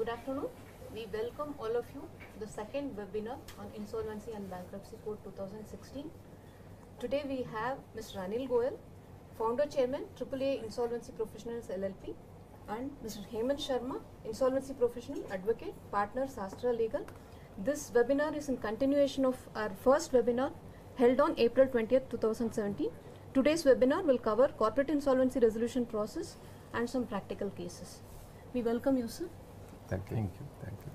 Good afternoon. We welcome all of you to the second webinar on Insolvency and Bankruptcy Code 2016. Today we have Mr. Anil Goyal, Founder Chairman, AAA Insolvency Professionals LLP, and Mr. Hemant Sharma, Insolvency Professional Advocate, Partner, Sastra Legal. This webinar is in continuation of our first webinar held on April 20th, 2017. Today's webinar will cover corporate insolvency resolution process and some practical cases. We welcome you, sir. Thank you. Thank you.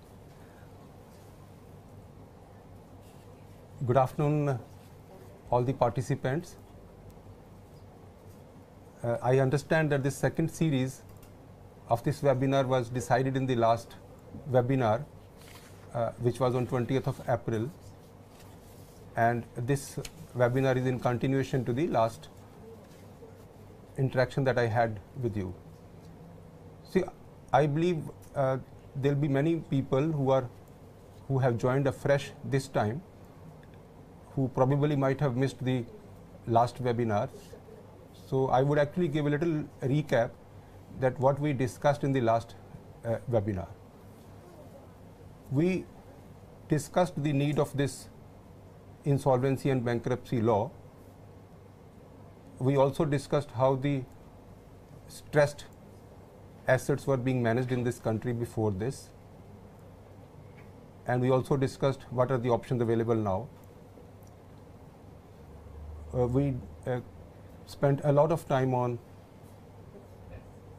Good afternoon, all the participants. I understand that the second series of this webinar was decided in the last webinar, which was on 20th of April, and this webinar is in continuation to the last interaction that I had with you. See, I believe there will be many people who have joined afresh this time, who probably might have missed the last webinar. So I would actually give a little recap that what we discussed in the last webinar. We discussed the need of this insolvency and bankruptcy law. We also discussed how the stressed assets were being managed in this country before this, and we also discussed what are the options available now. We spent a lot of time on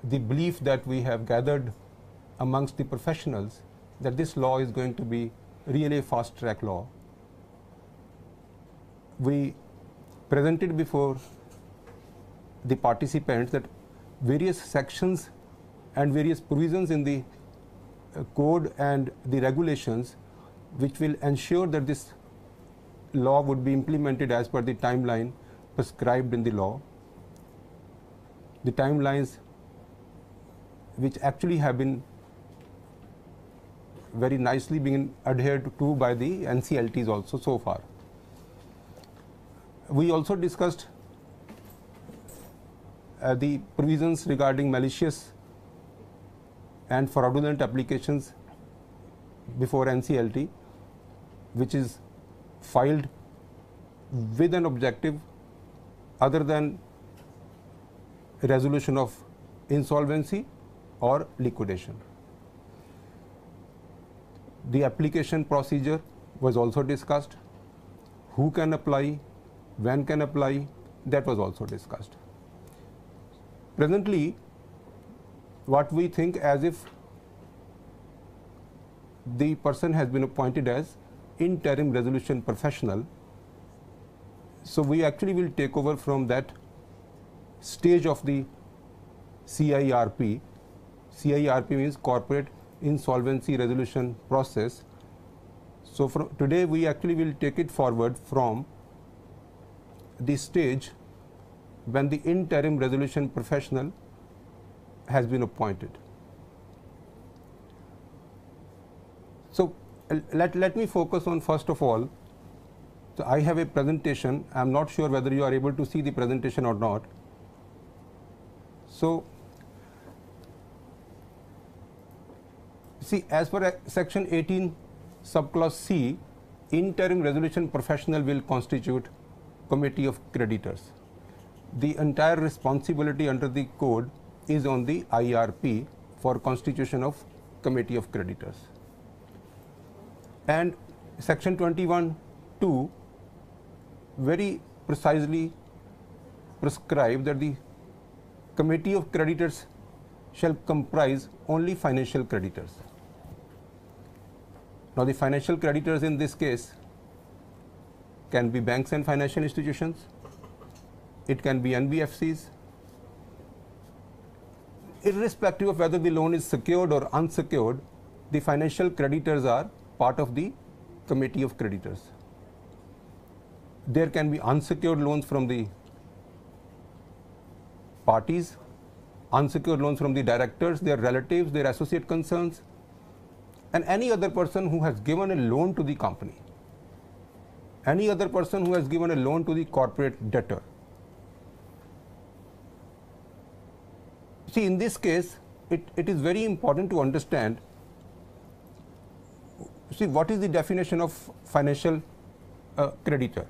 the belief that we have gathered amongst the professionals that this law is going to be really a fast-track law. We presented before the participants that various sections and various provisions in the code and the regulations which will ensure that this law would be implemented as per the timeline prescribed in the law. The timelines which actually have been very nicely being adhered to by the NCLTs also so far. We also discussed the provisions regarding malicious and fraudulent applications before NCLT, which is filed with an objective other than resolution of insolvency or liquidation. The application procedure was also discussed. Who can apply, when can apply, that was also discussed. Presently, what we think as if the person has been appointed as interim resolution professional. So we actually will take over from that stage of the CIRP. CIRP means Corporate Insolvency Resolution Process. So from today we actually will take it forward from the stage when the interim resolution professional has been appointed. So let me focus on, first of all, so I have a presentation. I am not sure whether you are able to see the presentation or not. So see, as per section 18 subclause C, interim resolution professional will constitute committee of creditors. The entire responsibility under the code is on the IRP for constitution of committee of creditors. And section 21(2) very precisely prescribe that the committee of creditors shall comprise only financial creditors. Now the financial creditors in this case can be banks and financial institutions, it can be NBFCs. Irrespective of whether the loan is secured or unsecured, the financial creditors are part of the committee of creditors. There can be unsecured loans from the parties, unsecured loans from the directors, their relatives, their associate concerns, and any other person who has given a loan to the company, any other person who has given a loan to the corporate debtor. See, in this case, it is very important to understand see what is the definition of financial creditor.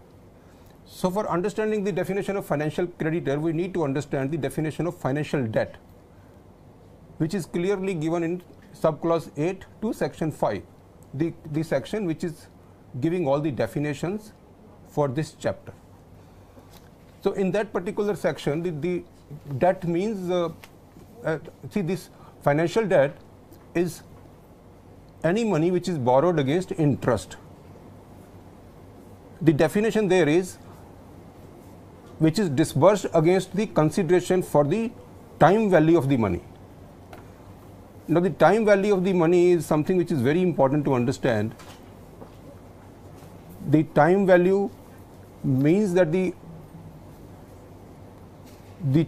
So for understanding the definition of financial creditor, we need to understand the definition of financial debt, which is clearly given in subclause 8 to section 5, the section which is giving all the definitions for this chapter. So in that particular section, the debt means, see, this financial debt is any money which is borrowed against interest. The definition there is which is disbursed against the consideration for the time value of the money. Now the time value of the money is something which is very important to understand. The time value means that the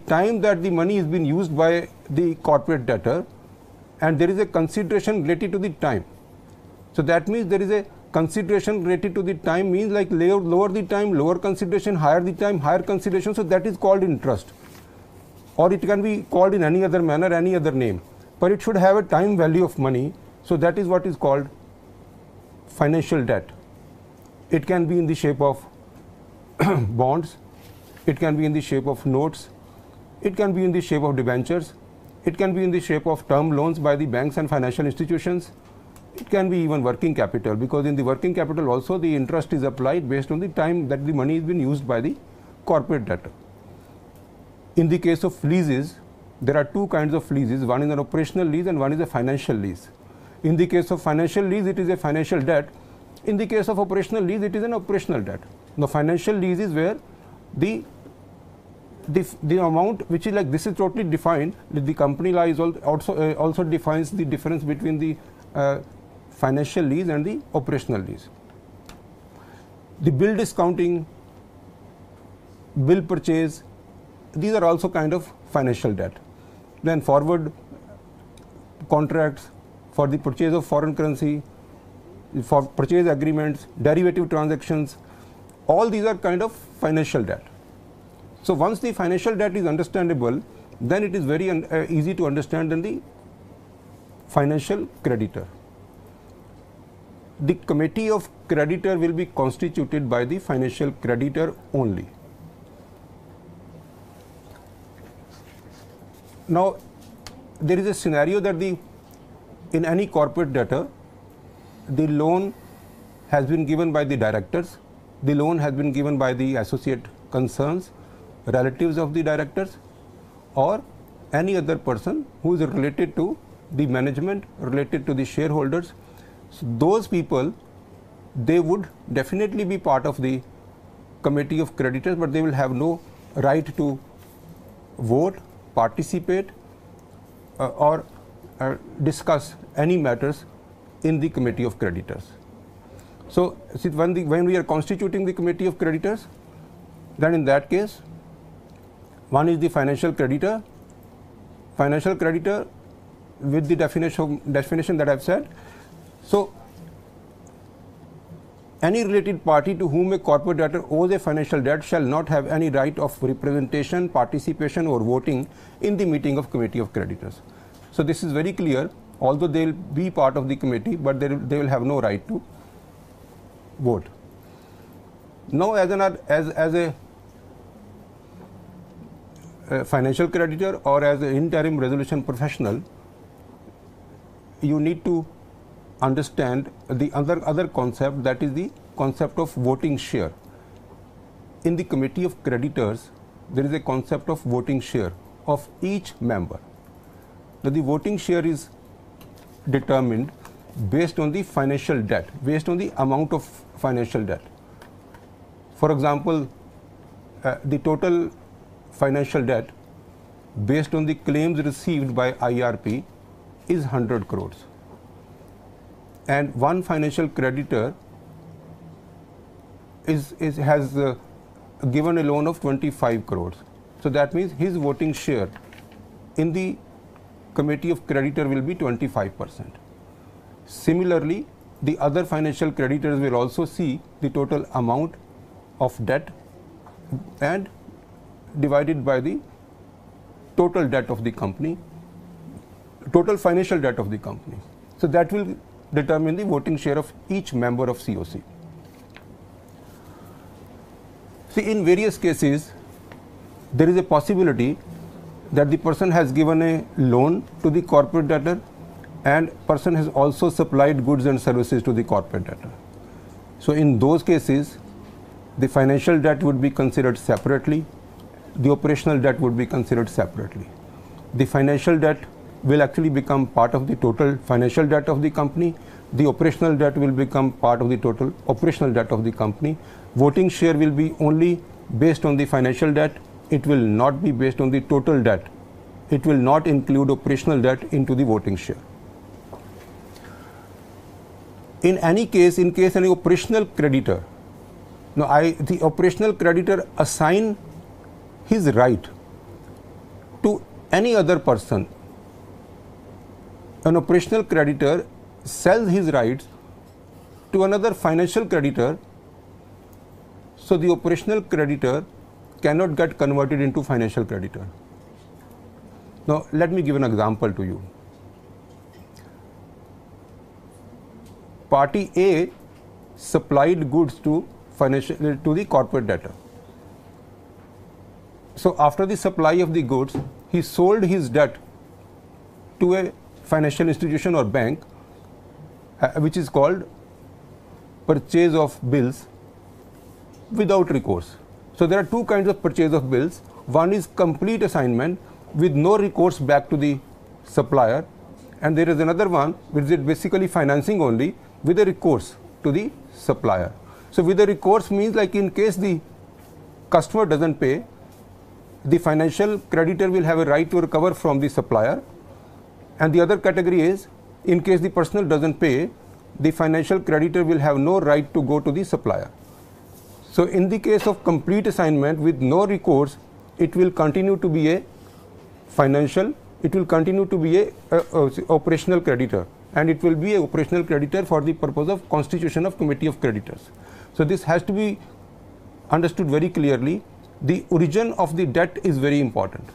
time that the money is being used by the corporate debtor, and there is a consideration related to the time. So that means there is a consideration related to the time, means like lower the time, lower consideration, higher the time, higher consideration. So that is called interest, or it can be called in any other manner, any other name, but it should have a time value of money. So that is what is called financial debt. It can be in the shape of bonds, it can be in the shape of notes, it can be in the shape of debentures, it can be in the shape of term loans by the banks and financial institutions. It can be even working capital, because in the working capital also the interest is applied based on the time that the money has been used by the corporate debtor. In the case of leases, there are two kinds of leases. One is an operational lease and one is a financial lease. In the case of financial lease, it is a financial debt. In the case of operational lease, it is an operational debt. The financial lease is where the amount which is like, this is totally defined. The company law is also defines the difference between the financial lease and the operational lease. The bill discounting, bill purchase, these are also kind of financial debt. Then forward contracts for the purchase of foreign currency, for purchase agreements, derivative transactions, all these are kind of financial debt. So once the financial debt is understandable, then it is very easy to understand the financial creditor. The committee of creditor will be constituted by the financial creditor only. Now there is a scenario that in any corporate debtor, the loan has been given by the directors, the loan has been given by the associate concerns, relatives of the directors, or any other person who is related to the management, related to the shareholders. So those people, they would definitely be part of the committee of creditors, but they will have no right to vote, participate, or discuss any matters in the committee of creditors. So when we are constituting the committee of creditors, then in that case, one is the financial creditor. Financial creditor with the definition that I have said. So any related party to whom a corporate debtor owes a financial debt shall not have any right of representation, participation, or voting in the meeting of committee of creditors. So this is very clear. Although they will be part of the committee, but they will have no right to vote. Now, as a financial creditor or as an interim resolution professional, you need to understand the other concept, that is the concept of voting share. In the committee of creditors, there is a concept of voting share of each member. Now, the voting share is determined based on the financial debt, based on the amount of financial debt. For example, the total financial debt based on the claims received by IRP is 100 crores. And one financial creditor has given a loan of 25 crores. So that means his voting share in the committee of creditor will be 25%. Similarly, the other financial creditors will also see the total amount of debt and divided by the total debt of the company, total financial debt of the company. So that will determine the voting share of each member of COC. See, in various cases, there is a possibility that the person has given a loan to the corporate debtor and person has also supplied goods and services to the corporate debtor. So in those cases, the financial debt would be considered separately, the operational debt would be considered separately. The financial debt will actually become part of the total financial debt of the company. The operational debt will become part of the total operational debt of the company. Voting share will be only based on the financial debt. It will not be based on the total debt. It will not include operational debt into the voting share. In any case, in case any operational creditor, the operational creditor assign his right to any other person. An operational creditor sells his rights to another financial creditor, so the operational creditor cannot get converted into financial creditor. Now, let me give an example to you. Party A supplied goods to the corporate debtor. So after the supply of the goods, he sold his debt to a financial institution or bank, which is called purchase of bills without recourse. So there are two kinds of purchase of bills. One is complete assignment with no recourse back to the supplier, and there is another one which is basically financing only with a recourse to the supplier. So with a recourse means, like, in case the customer doesn't pay, the financial creditor will have a right to recover from the supplier, and the other category is, in case the person doesn't pay, the financial creditor will have no right to go to the supplier. So in the case of complete assignment with no recourse, it will continue to be a financial, it will continue to be a operational creditor, and it will be a operational creditor for the purpose of constitution of committee of creditors. So this has to be understood very clearly. The origin of the debt is very important.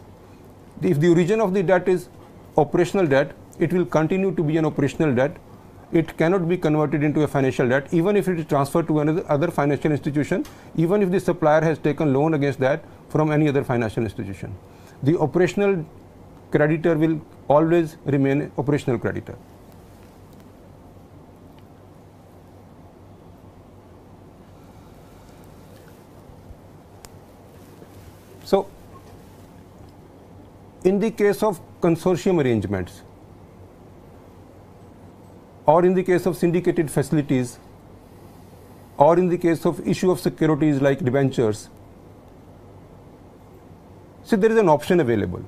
If the origin of the debt is operational debt, it will continue to be an operational debt. It cannot be converted into a financial debt, even if it is transferred to another other financial institution, even if the supplier has taken loan against that from any other financial institution. The operational creditor will always remain operational creditor. So, in the case of consortium arrangements, or in the case of syndicated facilities, or in the case of issue of securities like debentures, so there is an option available.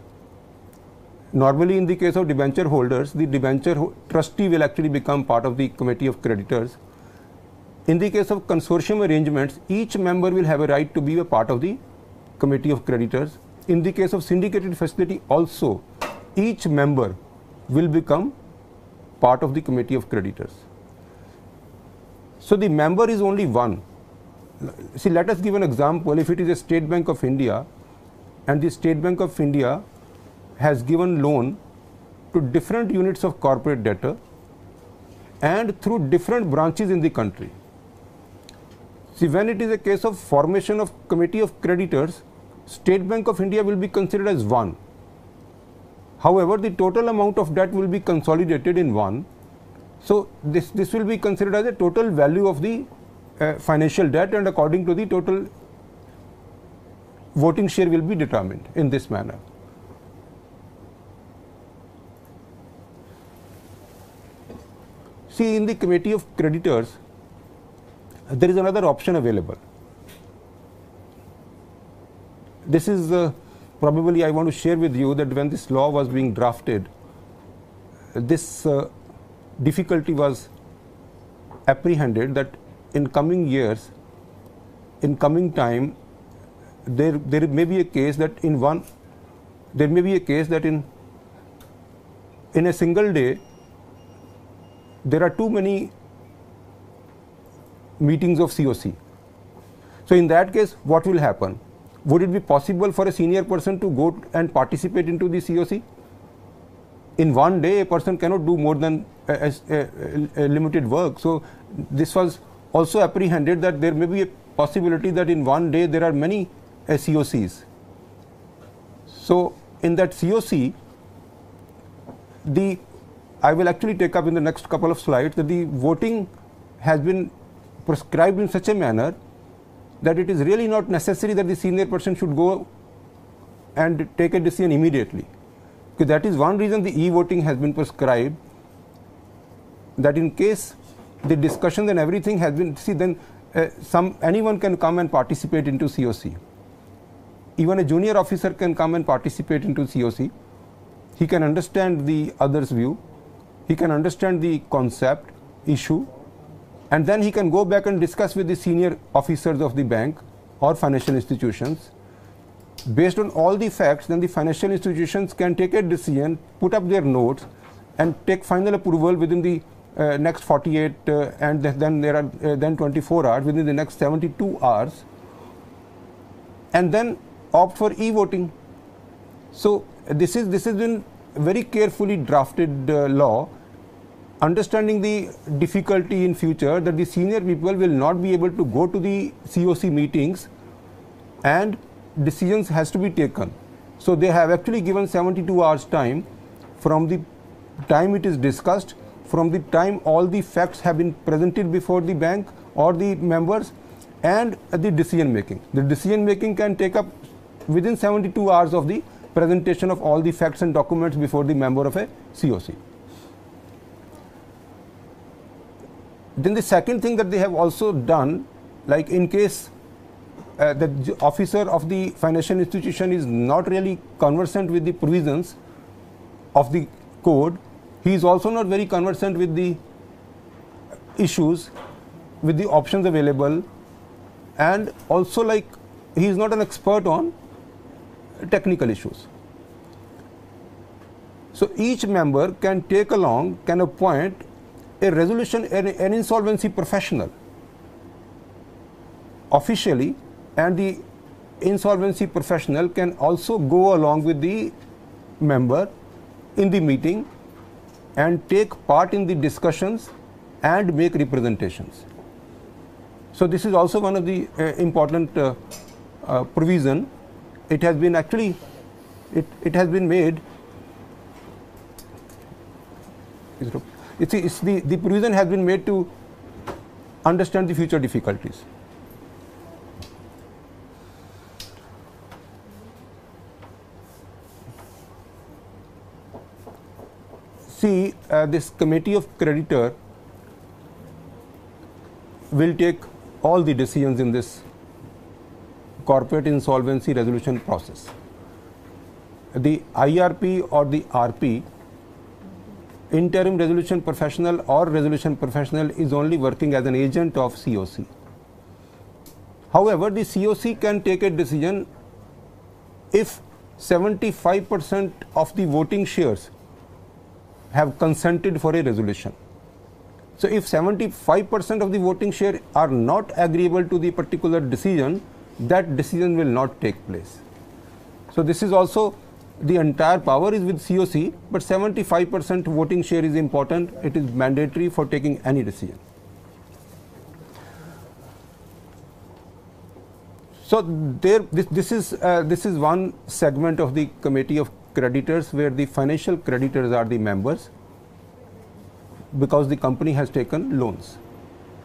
Normally, in the case of debenture holders, the debenture trustee will actually become part of the committee of creditors. In the case of consortium arrangements, each member will have a right to be a part of the committee of creditors. In the case of syndicated facility also, each member will become part of the committee of creditors. So the member is only one. See, let us give an example. If it is a State Bank of India, and the State Bank of India has given loan to different units of corporate debtor and through different branches in the country. See, when it is a case of formation of committee of creditors, State Bank of India will be considered as one. However, the total amount of debt will be consolidated in one. So this will be considered as a total value of the financial debt, and according to the total voting share will be determined in this manner. See, in the committee of creditors, there is another option available. This is probably I want to share with you that when this law was being drafted, this difficulty was apprehended that in coming years, in coming time, there may be a case that in a single day there are too many meetings of COC. So in that case, what will happen? Would it be possible for a senior person to go and participate into the COC? In one day, a person cannot do more than limited work. So this was also apprehended that there may be a possibility that in one day there are many COCs. So in that COC, I will actually take up in the next couple of slides that the voting has been prescribed in such a manner that it is really not necessary that the senior person should go and take a decision immediately. Because that is one reason the e-voting has been prescribed, that in case the discussions and everything has been, then anyone can come and participate into COC. Even a junior officer can come and participate into COC. He can understand the other's view, he can understand the concept, issue, and then he can go back and discuss with the senior officers of the bank or financial institutions. Based on all the facts, then the financial institutions can take a decision, put up their notes, and take final approval within the next 48 and then there are then 24 hours, within the next 72 hours, and then opt for e-voting. So this has been very carefully drafted law, understanding the difficulty in future that the senior people will not be able to go to the COC meetings and decisions has to be taken. So they have actually given 72 hours time from the time it is discussed, from the time all the facts have been presented before the bank or the members, and the decision making. The decision making can take up within 72 hours of the presentation of all the facts and documents before the member of a COC. Then the second thing that they have also done, like in case the officer of the financial institution is not really conversant with the provisions of the code, he is also not very conversant with the issues, with the options available, and also like he is not an expert on technical issues. So each member can take along, can appoint a resolution, an insolvency professional officially, and the insolvency professional can also go along with the member in the meeting and take part in the discussions and make representations. So this is also one of the important provision. It has been actually, it has been made, the provision has been made to understand the future difficulties. See, this committee of creditor will take all the decisions in this corporate insolvency resolution process. The IRP or the RP, interim resolution professional or resolution professional, is only working as an agent of COC. However, the COC can take a decision if 75% of the voting shares have consented for a resolution. So if 75% of the voting share are not agreeable to the particular decision, that decision will not take place. So this is also, the entire power is with COC, but 75% voting share is important. It is mandatory for taking any decision. So this is one segment of the committee of creditors where the financial creditors are the members, because the company has taken loans.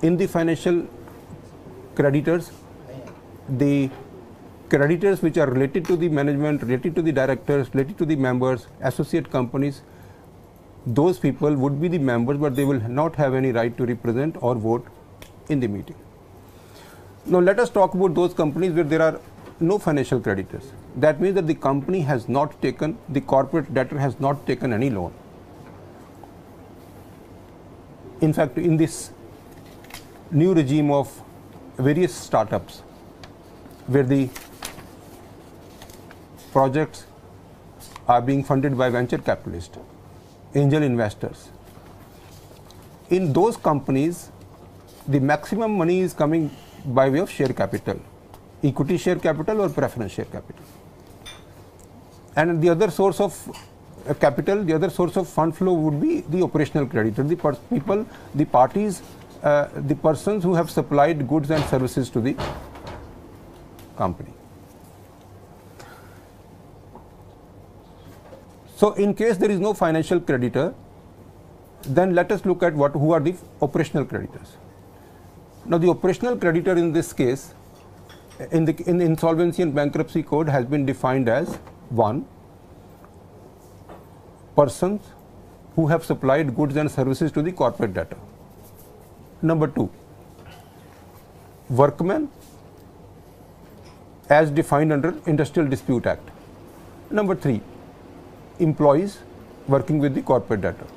In the financial creditors, the creditors which are related to the management, related to the directors, related to the members, associate companies, those people would be the members, but they will not have any right to represent or vote in the meeting. Now let us talk about those companies where there are no financial creditors. That means that the company has not taken, the corporate debtor has not taken any loan. In fact, in this new regime of various startups, where the projects are being funded by venture capitalists, angel investors, in those companies, the maximum money is coming by way of share capital, equity share capital or preference share capital. And the other source of capital, the other source of fund flow would be the operational creditor, the people, the parties, the persons who have supplied goods and services to the company. So in case there is no financial creditor, then let us look at who are the operational creditors. Now the operational creditor in this case, in the Insolvency and Bankruptcy Code, has been defined as 1. Persons who have supplied goods and services to the corporate debtor. Number 2, workmen as defined under Industrial Dispute Act. Number 3, employees working with the corporate debtor.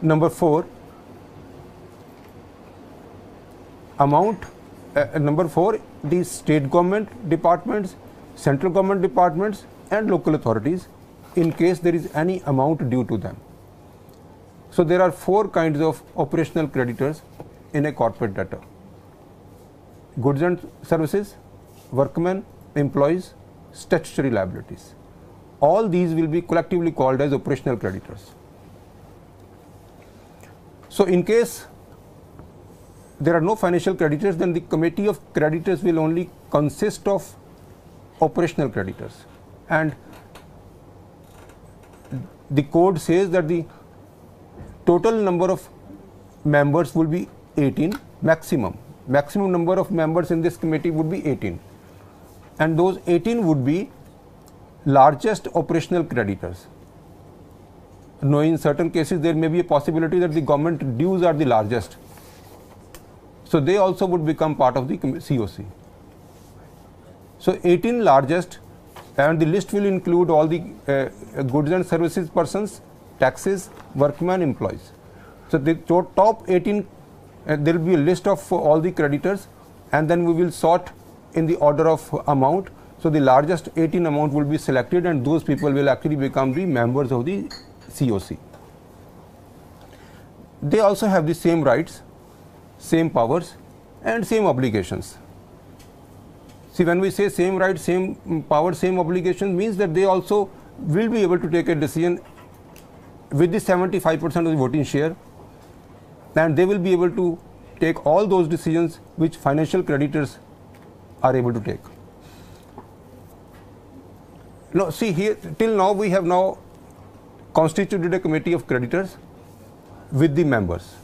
Number 4, the state government departments, central government departments and local authorities, in case there is any amount due to them. So there are 4 kinds of operational creditors in a corporate debtor: goods and services, workmen, employees, statutory liabilities. All these will be collectively called as operational creditors. So in case there are no financial creditors, then the committee of creditors will only consist of operational creditors, and the code says that the total number of members will be 18, maximum number of members in this committee would be 18, and those 18 would be largest operational creditors. Now in certain cases there may be a possibility that the government dues are the largest, so they also would become part of the COC. So 18 largest, and the list will include all the goods and services persons, taxes, workmen, employees. So the top 18, there will be a list of all the creditors, and then we will sort in the order of amount. So the largest 18 amount will be selected, and those people will actually become the members of the COC. They also have the same rights, same powers and same obligations. See, when we say same rights, same power, same obligation, means that they also will be able to take a decision with the 75% of the voting share, and they will be able to take all those decisions which financial creditors are able to take. Now see here, till now we have now constituted a committee of creditors with the members.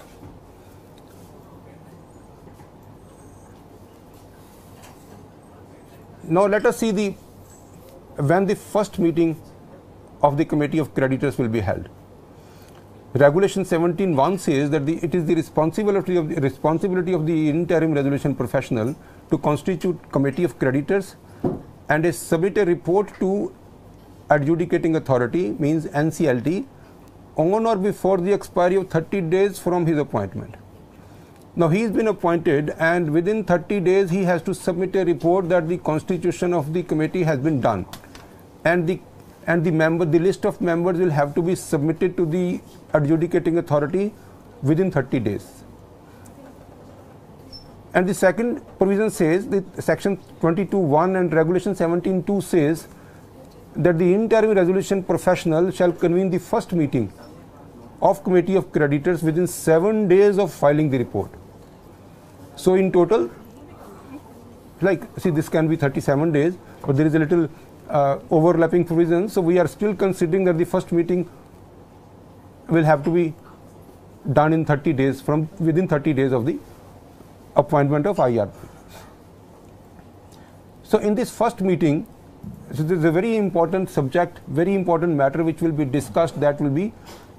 Now let us see when the first meeting of the committee of creditors will be held. Regulation 17(1) says that it is the responsibility of the interim resolution professional to constitute committee of creditors and submit a report to adjudicating authority, means NCLT, on or before the expiry of 30 days from his appointment. Now he has been appointed, and within 30 days he has to submit a report that the constitution of the committee has been done, and the list of members will have to be submitted to the adjudicating authority within 30 days. And the second provision says, that section 22(1) and regulation 17(2) says that the interim resolution professional shall convene the first meeting of committee of creditors within 7 days of filing the report. So in total, this can be 37 days, but there is a little overlapping provision, so we are still considering that the first meeting will have to be done in 30 days, from within 30 days of the appointment of IRP. So in this first meeting, so there is a very important subject, very important matter which will be discussed, that will be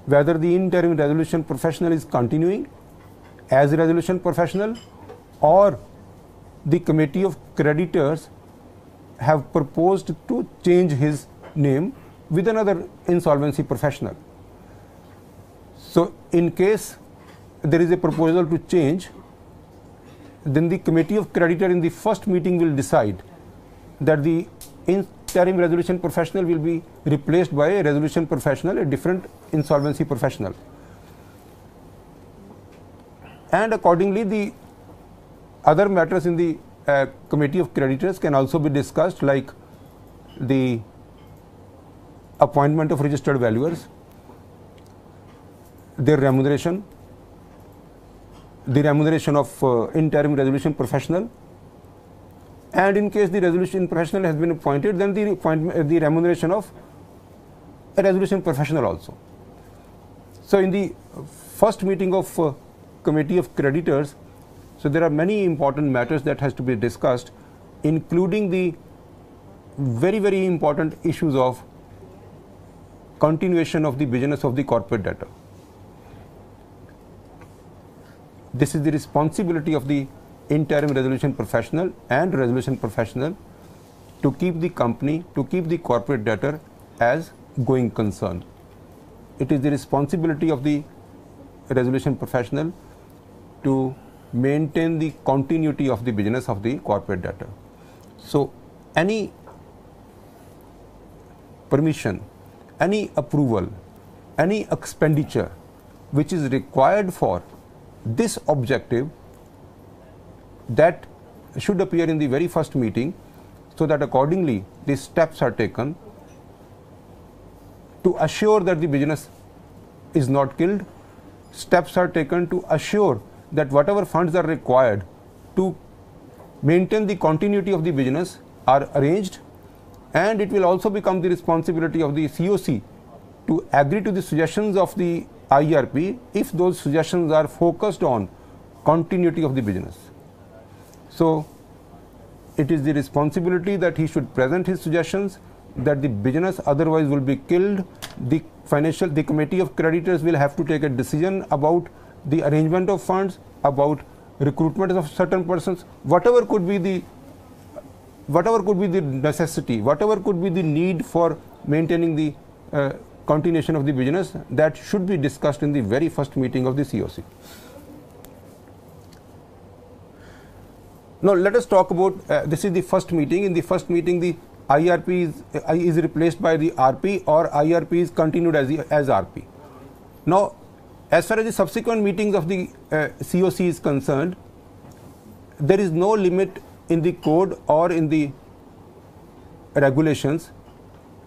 whether the interim resolution professional is continuing as a resolution professional, or the committee of creditors have proposed to change his name with another insolvency professional. So in case there is a proposal to change, then the committee of creditor in the first meeting will decide that the interim resolution professional will be replaced by a resolution professional, a different insolvency professional. And accordingly, the other matters in the committee of creditors can also be discussed, like the appointment of registered valuers, their remuneration, the remuneration of interim resolution professional, and in case the resolution professional has been appointed, then the remuneration of a resolution professional also. So in the first meeting of committee of creditors, so there are many important matters that has to be discussed, including the very important issues of continuation of the business of the corporate debtor. This is the responsibility of the interim resolution professional and resolution professional to keep the company, to keep the corporate debtor as going concern. It is the responsibility of the resolution professional to maintain the continuity of the business of the corporate debtor. So any permission, any approval, any expenditure which is required for this objective, that should appear in the very first meeting, so that accordingly the steps are taken to assure that the business is not killed. Steps are taken to assure that whatever funds are required to maintain the continuity of the business are arranged, and it will also become the responsibility of the COC to agree to the suggestions of the IRP if those suggestions are focused on continuity of the business. So it is the responsibility that he should present his suggestions, that the business otherwise will be killed. The committee of creditors will have to take a decision about the arrangement of funds, about recruitment of certain persons, whatever could be the necessity, whatever could be the need for maintaining the continuation of the business, that should be discussed in the very first meeting of the COC. Now let us talk about, this is the first meeting. In the first meeting, the IRP is replaced by the RP, or IRP is continued as RP. Now, as far as the subsequent meetings of the COC is concerned, there is no limit in the code or in the regulations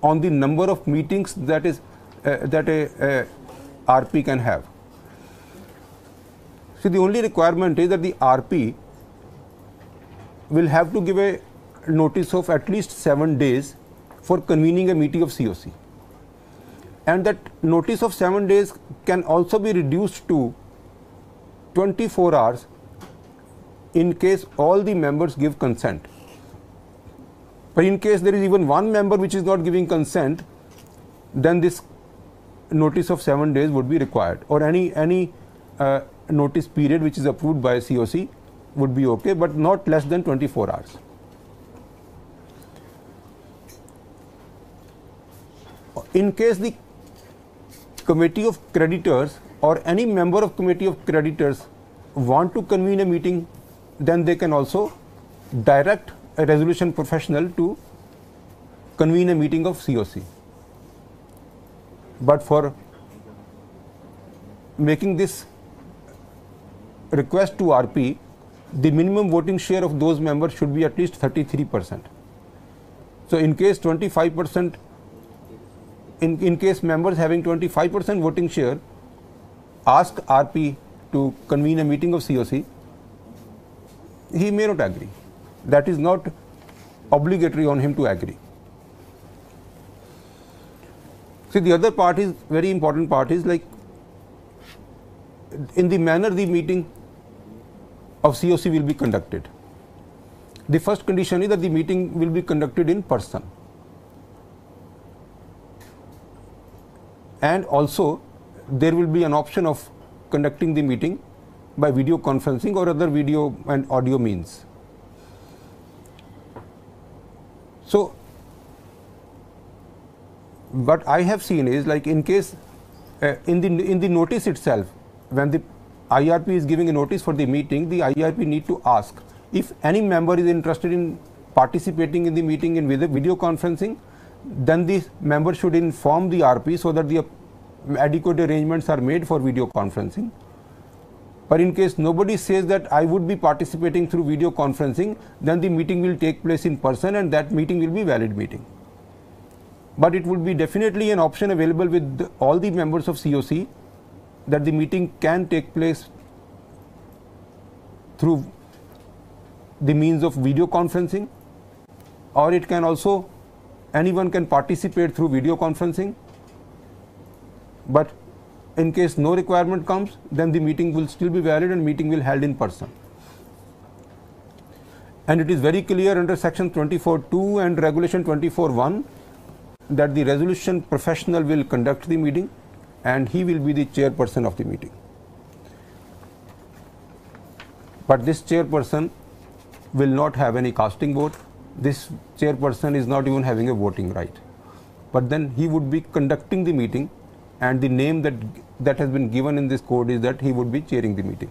on the number of meetings that a RP can have. So the only requirement is that the RP will have to give a notice of at least 7 days for convening a meeting of COC, and that notice of 7 days can also be reduced to 24 hours in case all the members give consent. But in case there is even one member which is not giving consent, then this notice of 7 days would be required, or any notice period which is approved by COC would be okay, but not less than 24 hours. In case the committee of creditors or any member of committee of creditors want to convene a meeting, then they can also direct a resolution professional to convene a meeting of COC. But for making this request to RP, the minimum voting share of those members should be at least 33%. So in case 25%, in case members having 25% voting share ask RP to convene a meeting of COC, he may not agree. That is not obligatory on him to agree. See, the other part is, very important part is, like, in the manner the meeting of COC will be conducted. The first condition is that the meeting will be conducted in person. And also there will be an option of conducting the meeting by video conferencing or other video and audio means. So what I have seen is, like, in case in the notice itself, when the IRP is giving a notice for the meeting, the IRP need to ask if any member is interested in participating in the meeting in video conferencing, then the member should inform the RP so that the adequate arrangements are made for video conferencing. But in case nobody says that I would be participating through video conferencing, then the meeting will take place in person and that meeting will be valid meeting. but it would be definitely an option available with all the members of COC that the meeting can take place through the means of video conferencing, or it can also, anyone can participate through video conferencing. But in case no requirement comes, then the meeting will still be valid and meeting will be held in person. And it is very clear under section 24(2) and regulation 24(1) that the resolution professional will conduct the meeting and he will be the chairperson of the meeting. But this chairperson will not have any casting vote. This chairperson is not even having a voting right. But then he would be conducting the meeting, and the name that has been given in this code is that he would be chairing the meeting.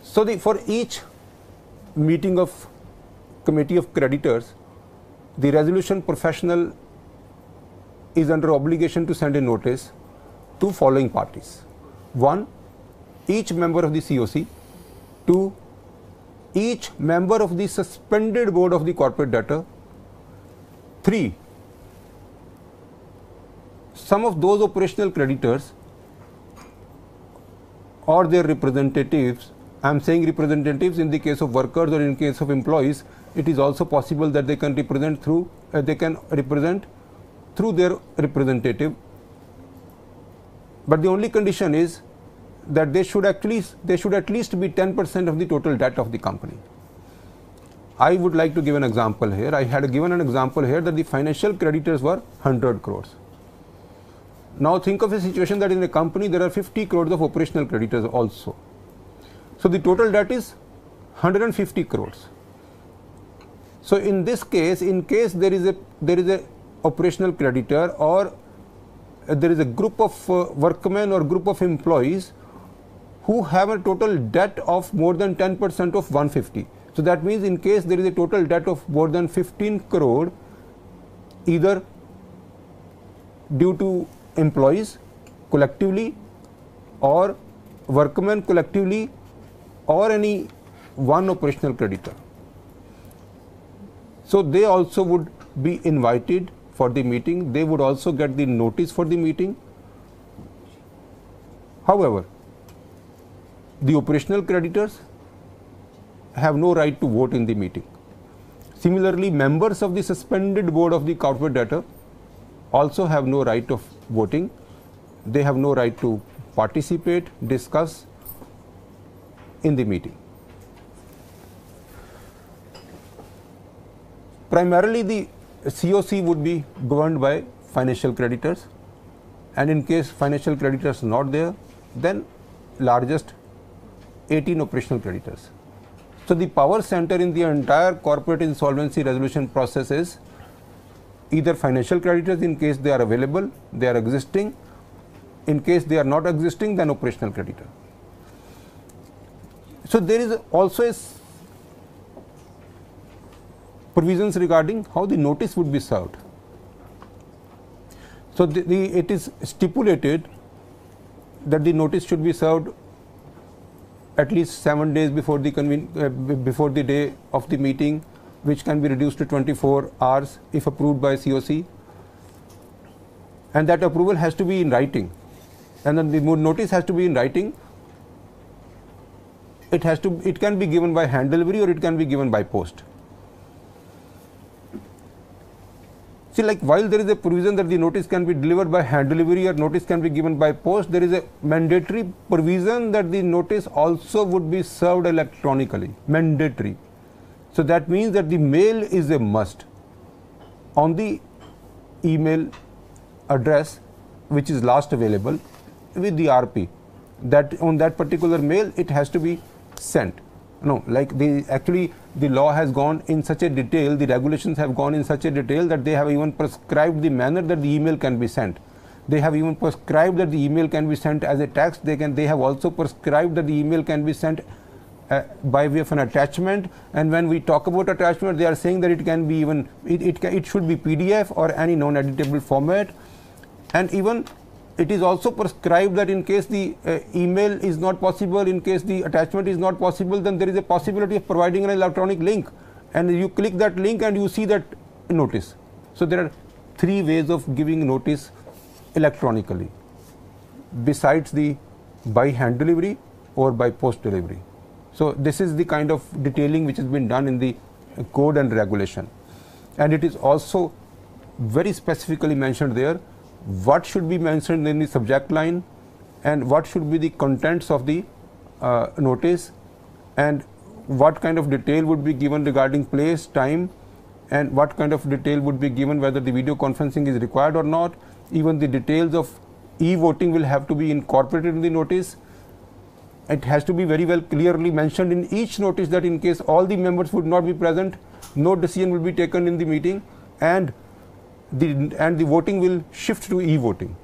So for each meeting of committee of creditors, the resolution professional is under obligation to send a notice to following parties. 1. Each member of the COC. 2. Each member of the suspended board of the corporate debtor. 3. Some of those operational creditors or their representatives. I am saying representatives in the case of workers, or in case of employees, it is also possible that they can represent through their representative. But the only condition is that they should at least be 10% of the total debt of the company. I would like to give an example here. I had given an example here that the financial creditors were 100 crores. Now think of a situation that in a company there are 50 crores of operational creditors also. So the total debt is 150 crores. So in this case, in case there is a operational creditor, or there is a group of workmen or group of employees who have a total debt of more than 10% of 150. So that means in case there is a total debt of more than 15 crore, either due to employees collectively or workmen collectively or any one operational creditor. So they also would be invited for the meeting. They would also get the notice for the meeting. However, the operational creditors have no right to vote in the meeting. Similarly, members of the suspended board of the corporate debtor also have no right of voting. They have no right to participate, discuss in the meeting. Primarily, the COC would be governed by financial creditors, and in case financial creditors are not there, then largest 18 operational creditors. So the power center in the entire corporate insolvency resolution process is either financial creditors in case they are available, they are existing. In case they are not existing, then operational creditor. So there is also provisions regarding how the notice would be served. So it is stipulated that the notice should be served at least 7 days before the day of the meeting, which can be reduced to 24 hours if approved by COC, and that approval has to be in writing, and then the notice has to be in writing. It can be given by hand delivery or it can be given by post. See, like while there is a provision that the notice can be delivered by hand delivery or notice can be given by post, there is a mandatory provision that the notice also would be served electronically, mandatory. So that means that the mail is a must on the email address which is last available with the RP, that on that particular mail it has to be sent. No, like actually the law has gone in such a detail, the regulations have gone in such a detail that they have even prescribed the manner that the email can be sent. They have even prescribed that the email can be sent as a text. They have also prescribed that the email can be sent by way of an attachment. And when we talk about attachment, they are saying that it can be even it should be PDF or any non-editable format. And even it is also prescribed that in case the email is not possible, in case the attachment is not possible, then there is a possibility of providing an electronic link, and you click that link and you see that notice. So there are 3 ways of giving notice electronically, besides the by hand delivery or by post delivery. So this is the kind of detailing which has been done in the code and regulation, and it is also very specifically mentioned there what should be mentioned in the subject line and what should be the contents of the notice, and what kind of detail would be given regarding place, time, and what kind of detail would be given whether the video conferencing is required or not. Even the details of e-voting will have to be incorporated in the notice. It has to be very well clearly mentioned in each notice that in case all the members would not be present, no decision will be taken in the meeting, and the voting will shift to e-voting.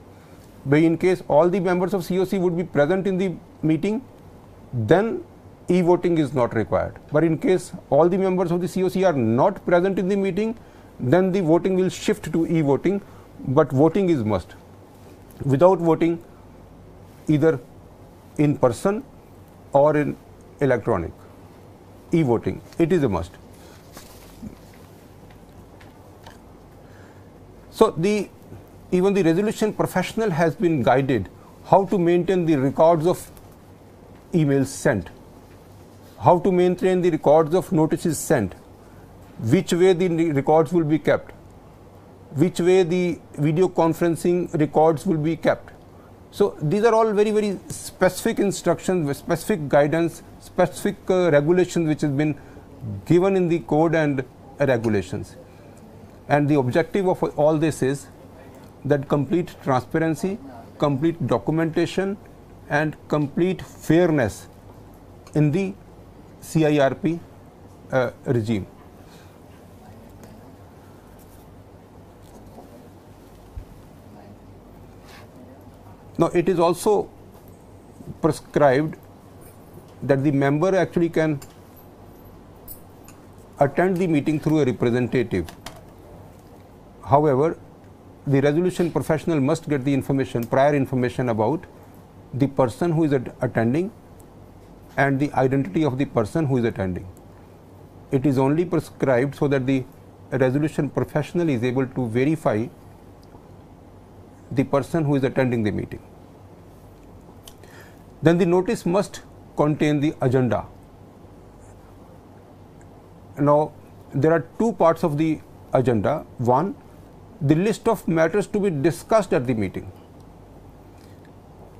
But in case all the members of COC would be present in the meeting, then e-voting is not required. But in case all the members of the COC are not present in the meeting, then the voting will shift to e-voting, but voting is must. Without voting, either in person or in electronic, e-voting, it is a must. So even the resolution professional has been guided how to maintain the records of emails sent, how to maintain the records of notices sent, which way the records will be kept, which way the video conferencing records will be kept. So these are all very, very specific instructions, specific guidance, specific regulations which has been given in the code and regulations. And the objective of all this is that complete transparency, complete documentation, and complete fairness in the CIRP regime. Now, it is also prescribed that the member actually can attend the meeting through a representative. However, the resolution professional must get the information, prior information about the person who is attending and the identity of the person who is attending. It is only prescribed so that the resolution professional is able to verify the person who is attending the meeting. Then the notice must contain the agenda. Now, there are 2 parts of the agenda. One, the list of matters to be discussed at the meeting.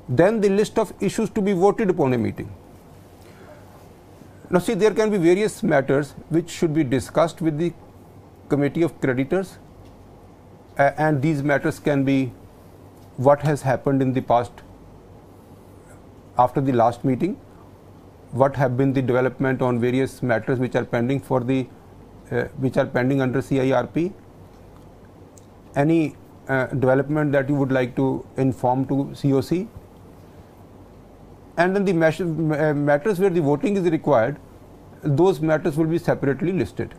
Then the list of issues to be voted upon a meeting. Now see, there can be various matters which should be discussed with the committee of creditors, and these matters can be what has happened in the past after the last meeting, what have been the development on various matters which are pending for the which are pending under CIRP, any development that you would like to inform to COC, and then the matters where the voting is required, those matters will be separately listed.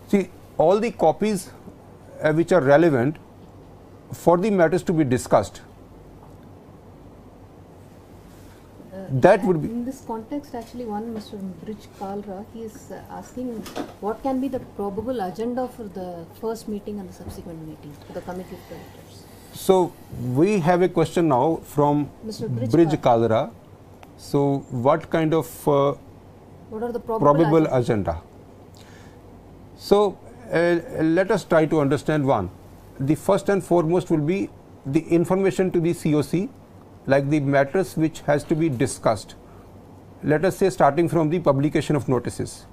See, all the copies which are relevant for the matters to be discussed, that would be. In this context, actually, one Mr. Brij Kalra, he is asking what can be the probable agenda for the first meeting and the subsequent meeting for the committee of creditors. So we have a question now from Mr. Brij Kalra. So what kind of what are the probable agenda? So let us try to understand. One, the first and foremost will be the information to the COC, like the matters which has to be discussed. Let us say starting from the publication of notices.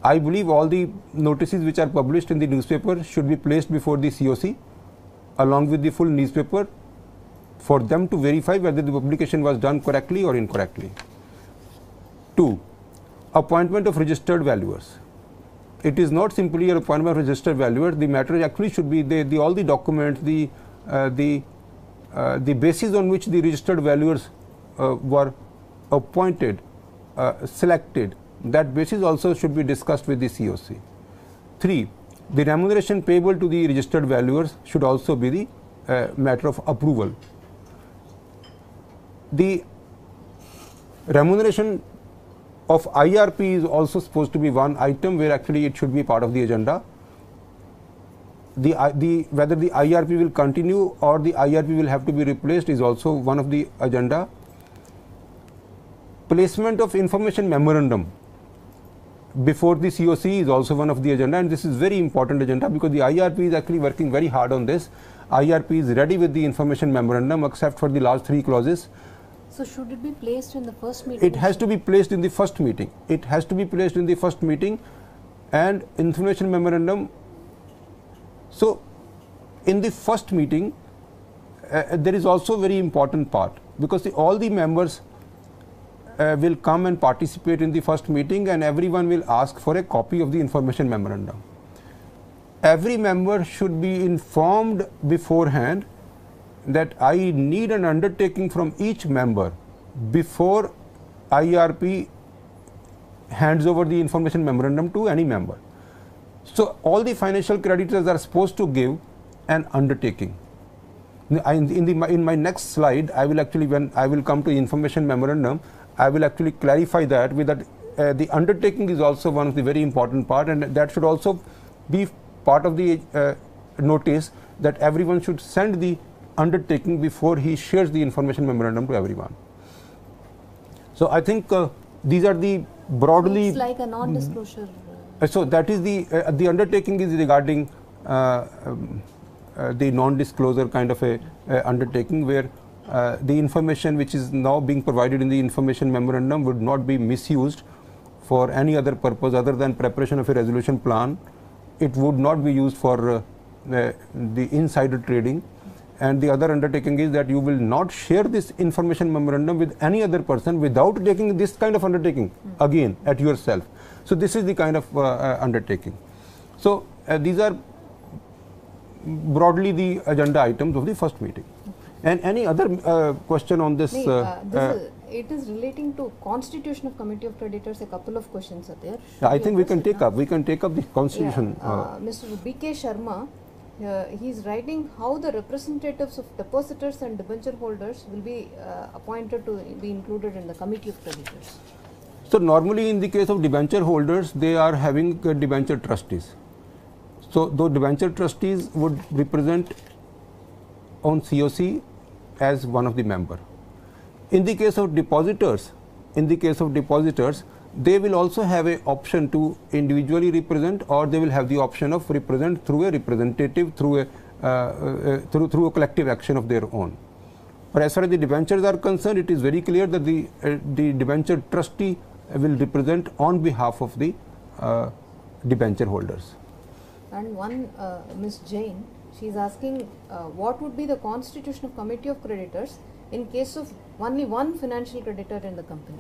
I believe all the notices which are published in the newspaper should be placed before the COC along with the full newspaper for them to verify whether the publication was done correctly or incorrectly. 2, appointment of registered valuers. It is not simply an appointment of registered valuers. The matter actually should be all the documents, the basis on which the registered valuers were appointed, selected, that basis also should be discussed with the COC. 3, the remuneration payable to the registered valuers should also be matter of approval. The remuneration of IRP is also supposed to be one item where actually it should be part of the agenda. Whether the IRP will continue or the IRP will have to be replaced is also one of the agenda. Placement of information memorandum before the COC is also one of the agenda, and this is very important agenda because the IRP is actually working very hard on this. IRP is ready with the information memorandum except for the last 3 clauses. So should it be placed in the first meeting? It has to be placed in the first meeting. It has to be placed in the first meeting, and information memorandum. So in the first meeting there is also a very important part because all the members will come and participate in the first meeting, and everyone will ask for a copy of the information memorandum. Every member should be informed beforehand that I need an undertaking from each member before IRP hands over the information memorandum to any member. So all the financial creditors are supposed to give an undertaking. In my next slide, I will actually, when I will come to information memorandum, I will actually clarify that with that the undertaking is also one of the very important part, and that should also be part of the notice that everyone should send the undertaking before he shares the information memorandum to everyone. So I think these are the broadly. It's like a non-disclosure. So that is the undertaking is regarding the non-disclosure kind of a undertaking where the information which is now being provided in the information memorandum would not be misused for any other purpose other than preparation of a resolution plan. It would not be used for the insider trading. And the other undertaking is that you will not share this information memorandum with any other person without taking this kind of undertaking again at yourself. So this is the kind of undertaking. So these are broadly the agenda items of the first meeting. And any other question on this? It is relating to Constitution of Committee of Creditors. A couple of questions are there. Yeah, I think we can take up. We can take up the Constitution. Yeah, Mr. B.K. Sharma, he is writing how the representatives of depositors and debenture holders will be appointed to be included in the Committee of Creditors. So normally in the case of debenture holders, they are having debenture trustees. So those debenture trustees would represent on COC as one of the member. In the case of depositors, they will also have an option to individually represent, or they will have the option of represent through a representative, through a collective action of their own. But as far as the debentures are concerned, it is very clear that the debenture trustee will represent on behalf of the debenture holders. And one Ms. Jain, she is asking what would be the Constitution of Committee of Creditors in case of only one financial creditor in the company?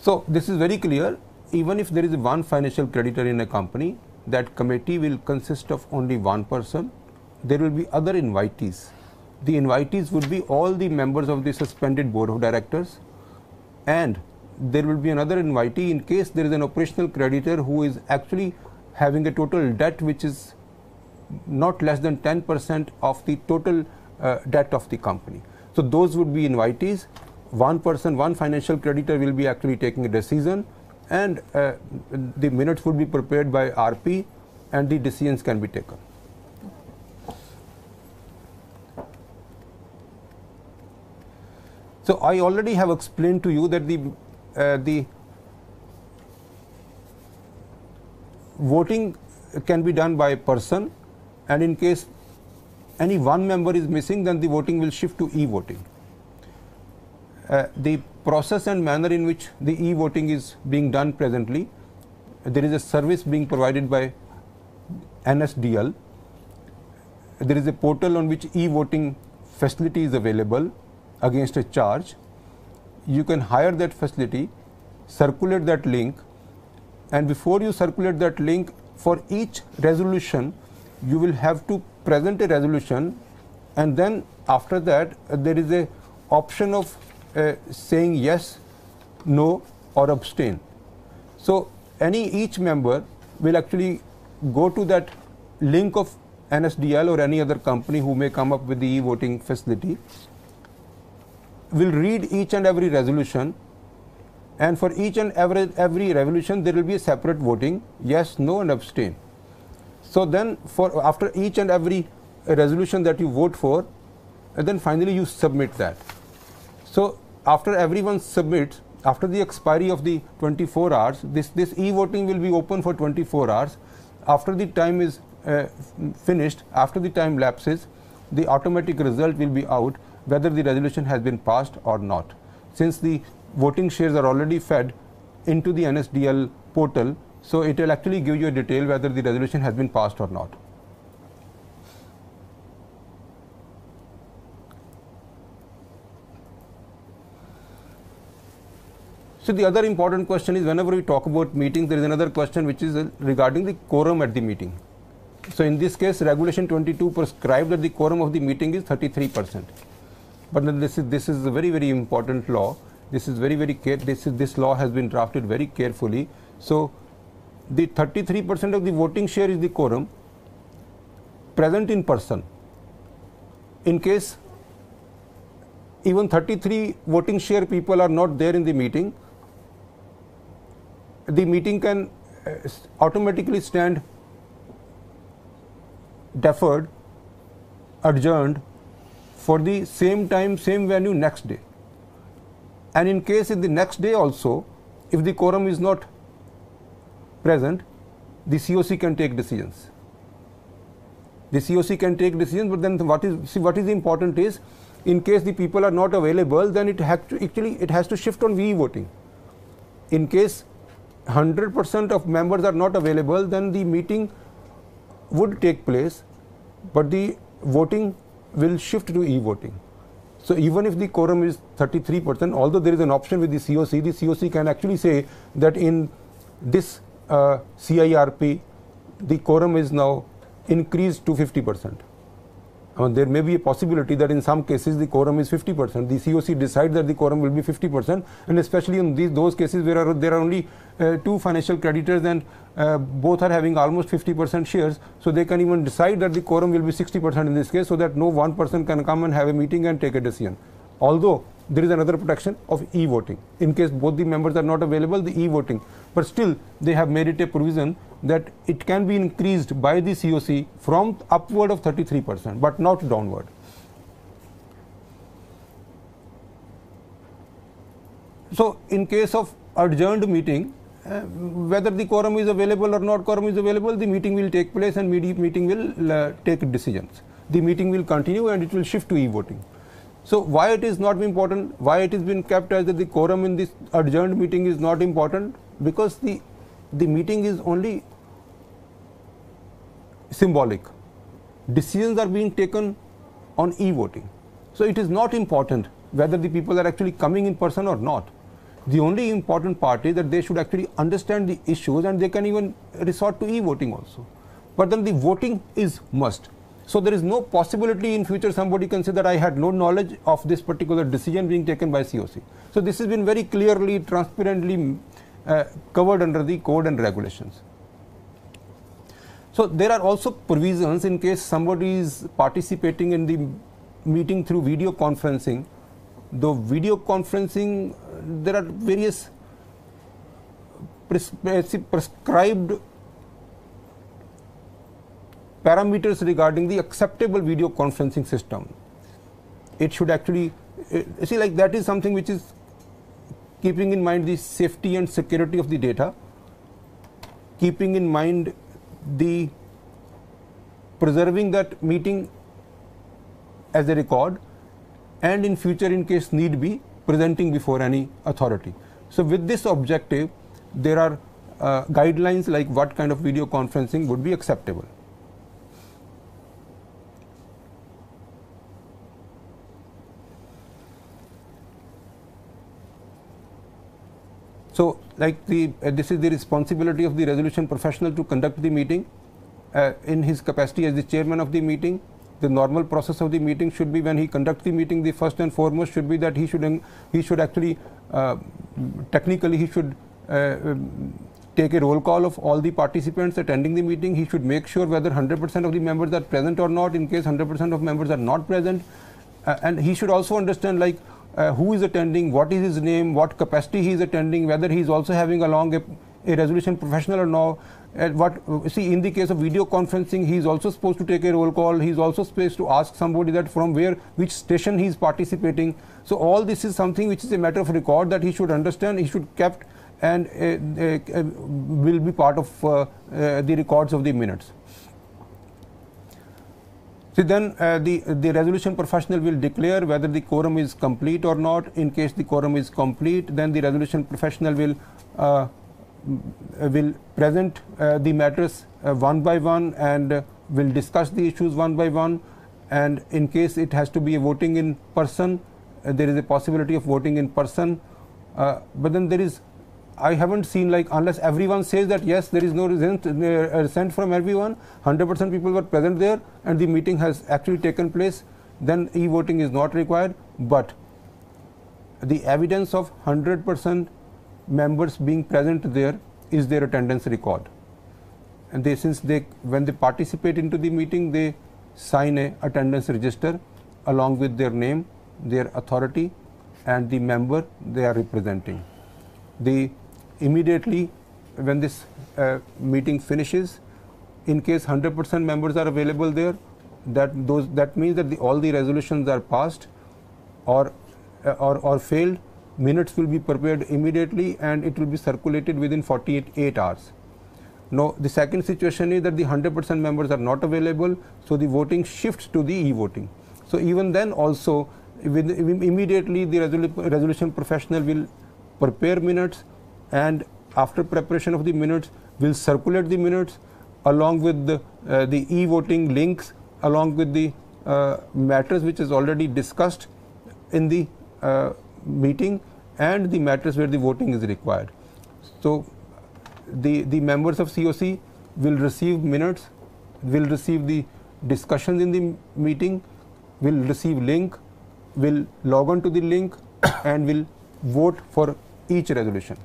So this is very clear. Even if there is one financial creditor in a company, that committee will consist of only one person. There will be other invitees. The invitees would be all the members of the suspended board of directors, and there will be another invitee in case there is an operational creditor who is actually having a total debt which is not less than 10% of the total debt of the company. So those would be invitees. One person, one financial creditor will be actually taking a decision, and the minutes would be prepared by RP, and the decisions can be taken. So I already have explained to you that the voting can be done by person, and in case any one member is missing, then the voting will shift to e-voting. The process and manner in which the e-voting is being done presently, there is a service being provided by NSDL. There is a portal on which e-voting facility is available against a charge. You can hire that facility, circulate that link, and before you circulate that link, for each resolution you will have to present a resolution, and then after that there is a option of saying yes, no, or abstain. So each member will actually go to that link of NSDL or any other company who may come up with the e-voting facility will read each and every resolution, and for each and every resolution there will be a separate voting, yes, no and abstain. So then after each and every resolution that you vote for, and then finally you submit that. So after everyone submits, after the expiry of the 24 hours, this e-voting will be open for 24 hours. After the time is finished, after the time lapses, the automatic result will be out whether the resolution has been passed or not. Since the voting shares are already fed into the NSDL portal, so it will actually give you a detail whether the resolution has been passed or not. So the other important question is, whenever we talk about meetings, there is another question which is regarding the quorum at the meeting. So in this case, regulation 22 prescribed that the quorum of the meeting is 33%. But then this is a very, very important law. This is this law has been drafted very carefully. So the 33% of the voting share is the quorum present in person. In case even 33 voting share people are not there in the meeting can automatically stand deferred, adjourned for the same time, same venue next day. And in case in the next day also, if the quorum is not present, the COC can take decisions. The COC can take decisions, but then what is important is, in case the people are not available, then it has to shift on e-voting. In case 100% of members are not available, then the meeting would take place, but the voting will shift to e-voting. So even if the quorum is 33%, although there is an option with the COC can actually say that in this CIRP, the quorum is now increased to 50%. There may be a possibility that in some cases the quorum is 50%. The COC decides that the quorum will be 50%, and especially in those cases where there are only two financial creditors and both are having almost 50% shares, so they can even decide that the quorum will be 60% in this case, so that no one person can come and have a meeting and take a decision. Although there is another protection of e-voting. In case both the members are not available, the e-voting. But still, they have made it a provision that it can be increased by the COC from upward of 33%, but not downward. So in case of adjourned meeting, whether the quorum is available or not quorum is available, the meeting will take place and meeting will take decisions. The meeting will continue and it will shift to e-voting. So why it is not important, why it has been kept as that the quorum in this adjourned meeting is not important? Because the meeting is only symbolic. Decisions are being taken on e-voting. So it is not important whether the people are actually coming in person or not. The only important part is that they should actually understand the issues, and they can even resort to e-voting also. But then the voting is must. So there is no possibility in future somebody can say that I had no knowledge of this particular decision being taken by COC. So this has been very clearly, transparently covered under the code and regulations. So there are also provisions in case somebody is participating in the meeting through video conferencing. The video conferencing, there are various prescribed parameters regarding the acceptable video conferencing system. It should actually, see, like that is something which is keeping in mind the safety and security of the data, keeping in mind the preserving that meeting as a record, and in future, in case need be, presenting before any authority. So with this objective, there are guidelines like what kind of video conferencing would be acceptable. So like this is the responsibility of the resolution professional to conduct the meeting in his capacity as the chairman of the meeting. The normal process of the meeting should be, when he conducts the meeting, the first and foremost should be that he should actually technically he should take a roll call of all the participants attending the meeting. He should make sure whether 100% of the members are present or not. In case 100% of members are not present, and he should also understand like who is attending, what is his name, what capacity he is attending, whether he is also having along a resolution professional or no. See, in the case of video conferencing, he is also supposed to take a roll call. He is also supposed to ask somebody that from which station he is participating. So all this is something which is a matter of record that he should understand. He should kept and will be part of the records of the minutes. So then the resolution professional will declare whether the quorum is complete or not. In case the quorum is complete, then the resolution professional will present the matters one by one and will discuss the issues one by one. And in case it has to be a voting in person, there is a possibility of voting in person. But then there is, I haven't seen like, unless everyone says that yes, there is no resent from everyone, 100% people were present there and the meeting has actually taken place, then e-voting is not required. But the evidence of 100% members being present there is their attendance record. And when they participate into the meeting, they sign a attendance register along with their name, their authority and the member they are representing. Immediately when this meeting finishes, in case 100% members are available there, that means that all the resolutions are passed or failed. Minutes will be prepared immediately and it will be circulated within 48 hours. Now the second situation is that the 100% members are not available, so the voting shifts to the e-voting. So even then also immediately the resolution professional will prepare minutes, and after preparation of the minutes will circulate the minutes along with the e-voting links, along with the matters which is already discussed in the meeting and the matters where the voting is required. So the members of COC will receive minutes, will receive the discussions in the meeting, will receive link, will log on to the link and will vote for each resolution.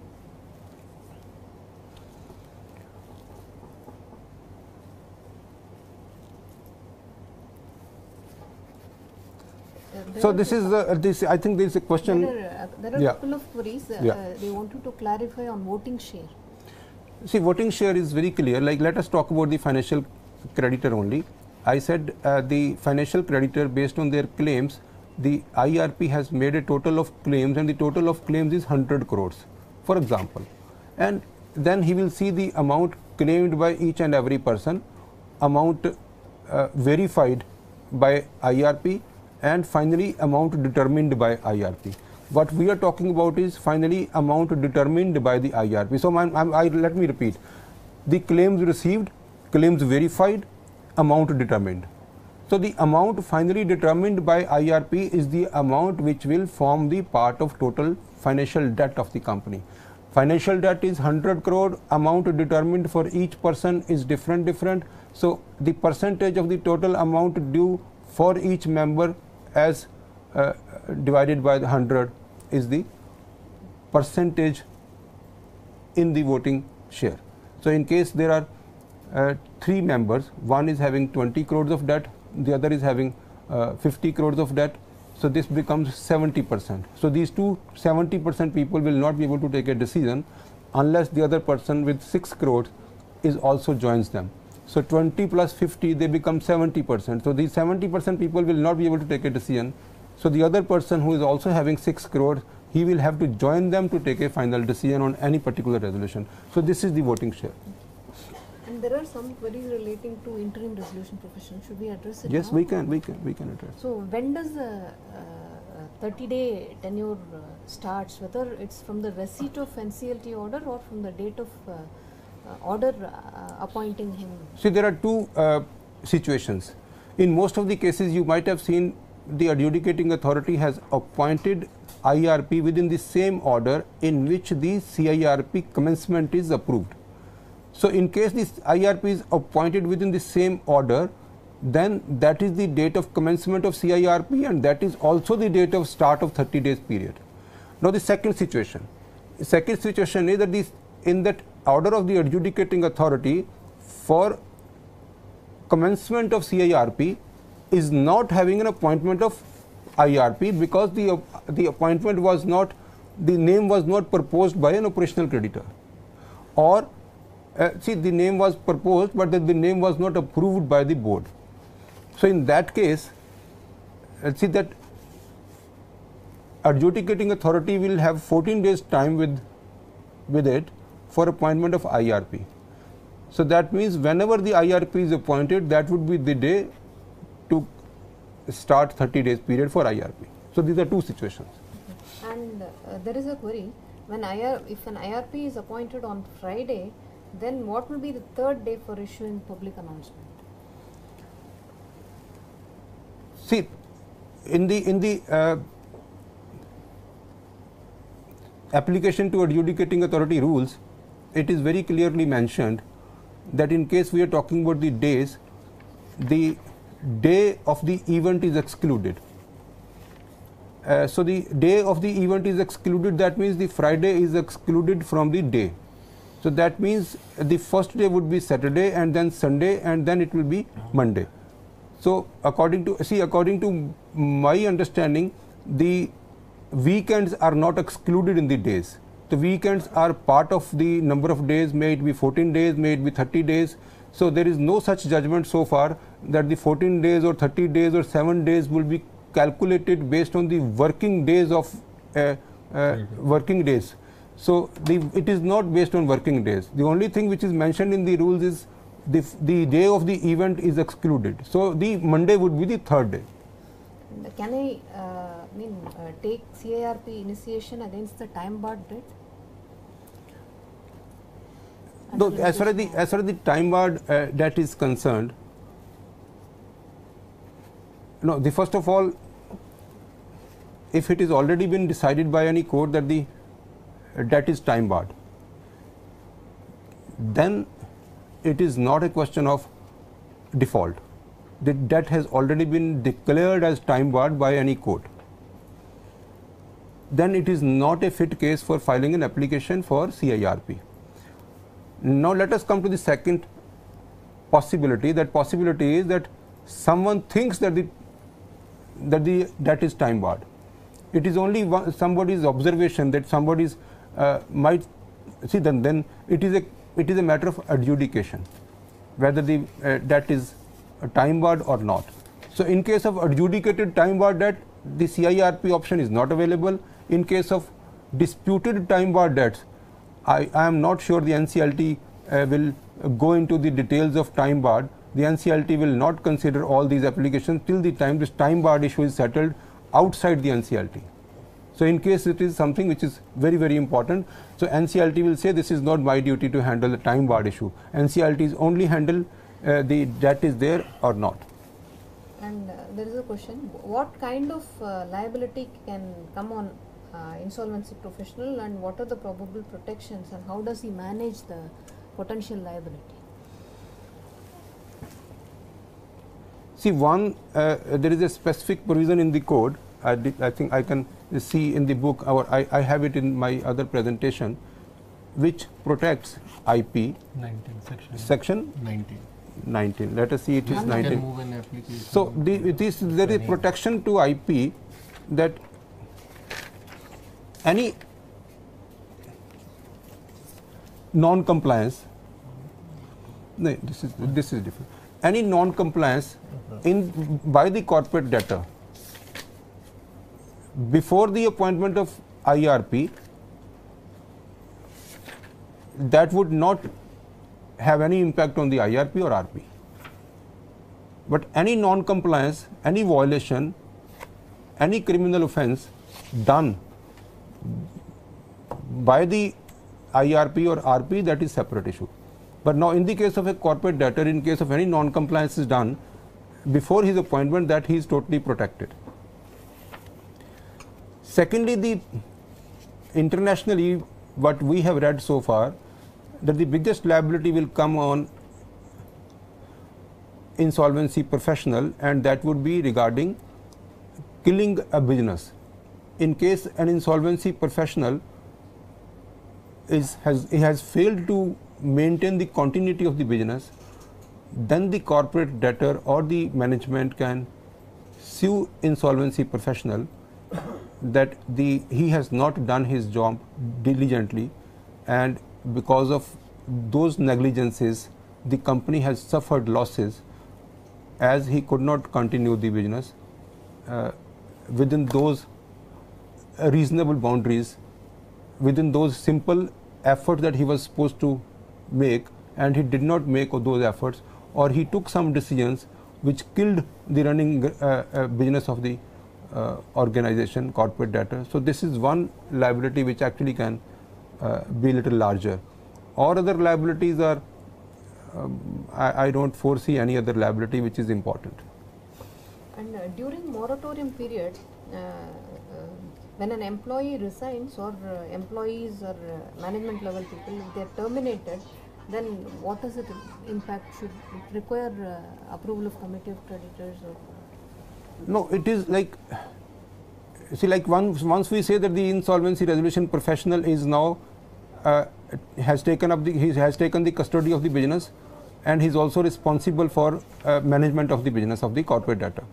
So this is I think there is a question. There are a couple of queries. They wanted to clarify on voting share. See, voting share is very clear. Like, let us talk about the financial creditor only. I said the financial creditor, based on their claims, the IRP has made a total of claims and the total of claims is 100 crores, for example. And then he will see the amount claimed by each and every person, amount verified by IRP, and finally amount determined by IRP. What we are talking about is finally amount determined by the IRP. So let me repeat: the claims received, claims verified, amount determined. So the amount finally determined by IRP is the amount which will form the part of total financial debt of the company. Financial debt is 100 crore, amount determined for each person is different. So the percentage of the total amount due for each member as divided by the 100 is the percentage in the voting share. So in case there are 3 members, one is having 20 crores of debt, the other is having 50 crores of debt, so this becomes 70%. So these 70% people will not be able to take a decision unless the other person with 6 crores is also joins them. So 20 plus 50, they become 70%. So these 70% people will not be able to take a decision. So the other person who is also having 6 crores, he will have to join them to take a final decision on any particular resolution. So this is the voting share. And there are some queries relating to interim resolution profession. Should we address it? Yes, now? we can address. So when does the 30-day tenure starts? Whether it's from the receipt of NCLT order or from the date of order appointing him? See, there are two situations. In most of the cases, you might have seen the adjudicating authority has appointed IRP within the same order in which the CIRP commencement is approved. So in case this IRP is appointed within the same order, then that is the date of commencement of CIRP and that is also the date of start of 30 days period. Now the second situation is that in that order of the adjudicating authority for commencement of CIRP is not having an appointment of IRP, because the appointment was not, the name was not proposed by an operational creditor, or see, the name was proposed but the name was not approved by the board. So in that case, see that adjudicating authority will have 14 days time with it for appointment of IRP. So that means whenever the IRP is appointed, that would be the day to start 30 days period for IRP. So these are two situations. And there is a query, when if an IRP is appointed on Friday, then what will be the third day for issuing public announcement? See, in the application to adjudicating authority rules, it is very clearly mentioned that in case we are talking about the days, the day of the event is excluded. So the day of the event is excluded, that means the Friday is excluded from the day. So that means the first day would be Saturday, and then Sunday, and then it will be Monday. So according to my understanding, the weekends are not excluded in the days. The weekends are part of the number of days, may it be 14 days, may it be 30 days. So there is no such judgment so far that the 14 days or 30 days or 7 days will be calculated based on the working days of working days. So it is not based on working days. The only thing which is mentioned in the rules is the day of the event is excluded. So the Monday would be the third day. Can I take CIRP initiation against the time barred date? No, as far as the time barred that is concerned, no. First of all, if it is already been decided by any court that the debt is time barred, then it is not a question of default. The debt has already been declared as time barred by any court. Then it is not a fit case for filing an application for CIRP. Now let us come to the second possibility. That possibility is that someone thinks that the debt is time barred. It is only somebody's observation that somebody's might see. Then it is a matter of adjudication whether the debt is time barred or not. So in case of adjudicated time barred debt, the CIRP option is not available. In case of disputed time barred debts, I am not sure the NCLT will go into the details of time barred. The NCLT will not consider all these applications till the time this time barred issue is settled outside the NCLT. So in case it is something which is very, very important, so NCLT will say this is not my duty to handle the time barred issue. NCLT is only handle the debt is there or not. And there is a question, what kind of liability can come on insolvency professional, and what are the probable protections, and how does he manage the potential liability? See, one, there is a specific provision in the code. I think I can see in the book, or I have it in my other presentation, which protects IP. 19, section 19. Let us see, it is 19. Move an application. So there is protection to IP, that any non-compliance, no, this is different. Any non-compliance by the corporate debtor before the appointment of IRP, that would not have any impact on the IRP or RP. But any non-compliance, any violation, any criminal offence done by the IRP or RP, that is separate issue. But now in the case of a corporate debtor, in case of any non-compliance is done before his appointment, that he is totally protected. Secondly, the internationally, what we have read so far, that the biggest liability will come on insolvency professional, and that would be regarding killing a business. In case an insolvency professional has failed to maintain the continuity of the business, then the corporate debtor or the management can sue insolvency professional that he has not done his job diligently, and because of those negligences the company has suffered losses, as he could not continue the business within those reasonable boundaries, within those simple efforts that he was supposed to make, and he did not make those efforts, or he took some decisions which killed the running business of the organization, corporate debtor. So this is one liability which actually can be a little larger. Or other liabilities are, I don't foresee any other liability which is important. And during moratorium period, when an employee resigns, or employees or management level people, if they are terminated, then what does it impact? Should it require approval of committee of creditors? Or? No, it is like, see, like once we say that the insolvency resolution professional is now has taken the custody of the business, and he is also responsible for management of the business of the corporate debtor.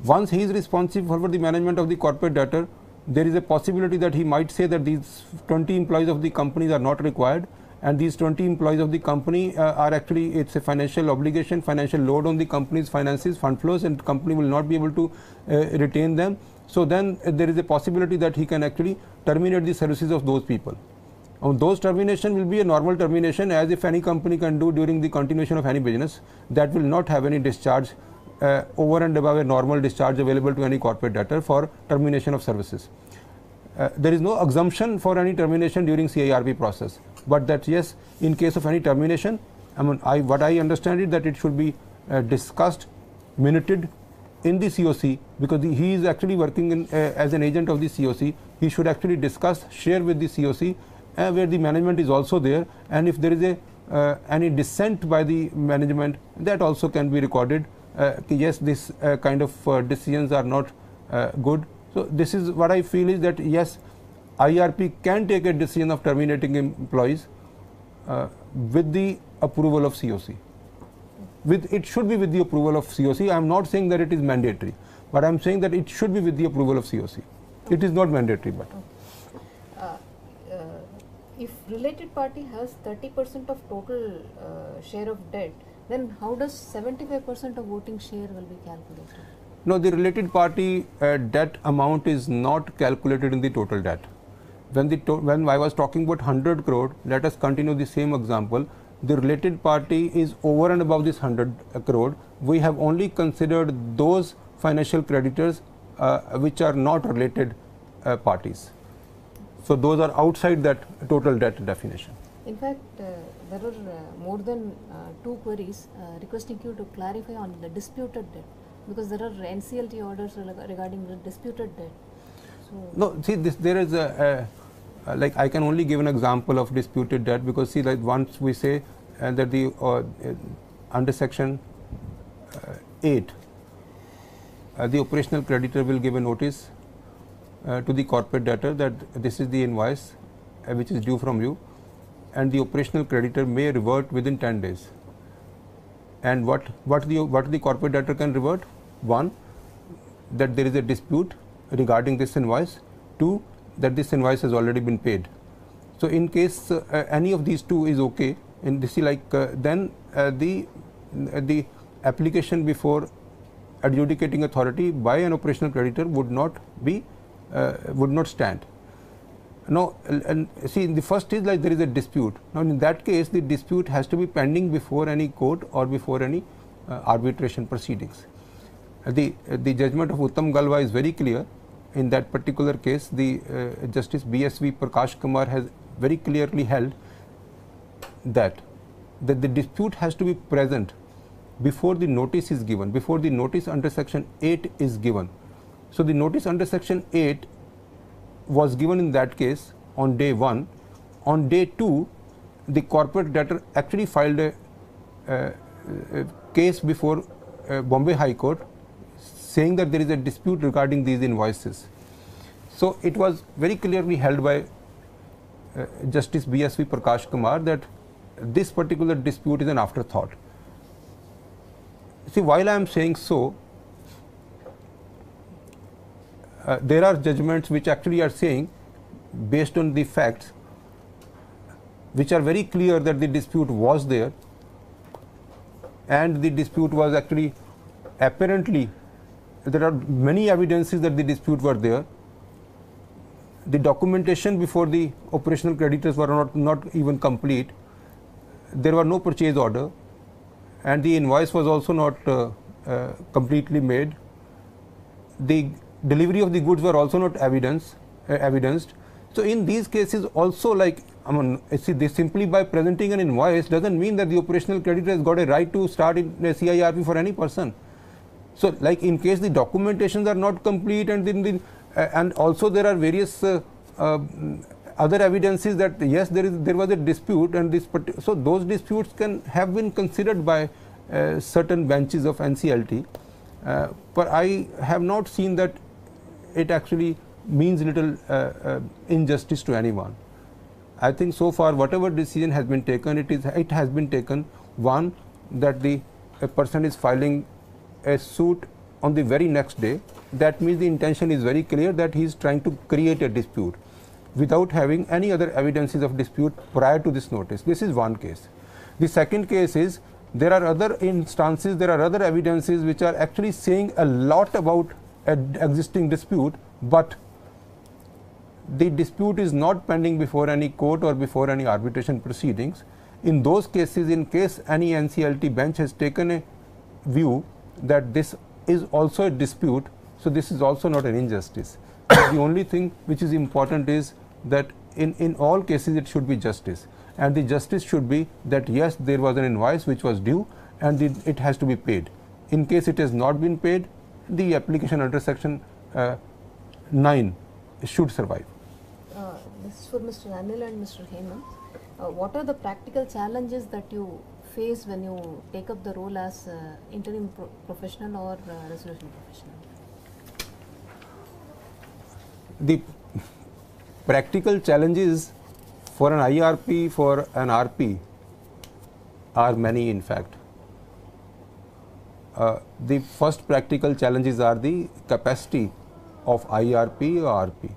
Once he is responsible for the management of the corporate debtor, there is a possibility that he might say that these 20 employees of the company are not required, and these 20 employees of the company are actually, it's a financial obligation, financial load on the company's finances, fund flows, and the company will not be able to retain them. So then there is a possibility that he can actually terminate the services of those people. Those termination will be a normal termination, as if any company can do during the continuation of any business. That will not have any discharge over and above a normal discharge available to any corporate debtor for termination of services. There is no exemption for any termination during CIRP process, but that yes, in case of any termination, what I understand is that it should be discussed, minuted in the COC, because he is actually working in, as an agent of the COC. He should actually discuss, share with the COC, where the management is also there, and if there is a any dissent by the management, that also can be recorded. Yes, this kind of decisions are not good. So this is what I feel, is that yes, IRP can take a decision of terminating employees with the approval of COC. It should be with the approval of COC. I am not saying that it is mandatory, but I am saying that it should be with the approval of COC. It is not mandatory, but. If related party has 30% of total share of debt, then how does 75% of voting share will be calculated? No, the related party debt amount is not calculated in the total debt. When I was talking about 100 crore, let us continue the same example. The related party is over and above this 100 crore. We have only considered those financial creditors which are not related parties. So those are outside that total debt definition. In fact, there are more than 2 queries requesting you to clarify on the disputed debt, because there are NCLT orders regarding the disputed debt. So no, see, there is like I can only give an example of disputed debt, because see, like once we say that the under section 8, the operational creditor will give a notice to the corporate debtor that this is the invoice which is due from you, and the operational creditor may revert within 10 days. And what the corporate debtor can revert? 1, that there is a dispute regarding this invoice. 2, that this invoice has already been paid. So in case any of these 2 is okay, and this is like then the application before adjudicating authority by an operational creditor would not stand. Now, and see, the first is like there is a dispute. Now, in that case, the dispute has to be pending before any court or before any arbitration proceedings. The judgment of Uttam Galva is very clear. In that particular case, the Justice BSV Prakash Kumar has very clearly held that the dispute has to be present before the notice is given, before the notice under section 8 is given. So the notice under section 8 was given in that case on day 1. On day 2, the corporate debtor actually filed a case before Bombay High Court, saying that there is a dispute regarding these invoices. So it was very clearly held by Justice BSV Prakash Kumar that this particular dispute is an afterthought. See, while I am saying so, there are judgments which actually are saying, based on the facts, which are very clear that the dispute was there, and the dispute was actually apparently, there are many evidences that the dispute were there. The documentation before the operational creditors were not even complete. There were no purchase order, and the invoice was also not completely made. The delivery of the goods were also not evidenced. So in these cases also, like, I mean, see, this simply by presenting an invoice doesn't mean that the operational creditor has got a right to start in a CIRP for any person. So, like, in case the documentations are not complete, and then and also there are various other evidences that yes, there was a dispute, and so those disputes can have been considered by certain benches of NCLT, but I have not seen that it actually means little injustice to anyone. I think so far whatever decision has been taken, it has been taken, one, that a person is filing a suit on the very next day. That means the intention is very clear that he is trying to create a dispute without having any other evidences of dispute prior to this notice. This is one case. The second case is, there are other instances, there are other evidences which are actually saying a lot about an existing dispute, but the dispute is not pending before any court or before any arbitration proceedings. In those cases, in case any NCLT bench has taken a view that this is also a dispute, so this is also not an injustice. The only thing which is important is that in all cases it should be justice, and the justice should be that yes, there was an invoice which was due, and it has to be paid. In case it has not been paid, the application under section 9 should survive. This is for Mr. Anil and Mr. Hemant. What are the practical challenges that you face when you take up the role as interim professional or resolution professional? The practical challenges for an IRP, for an RP, are many in fact. The first practical challenges are the capacity of IRP or RP.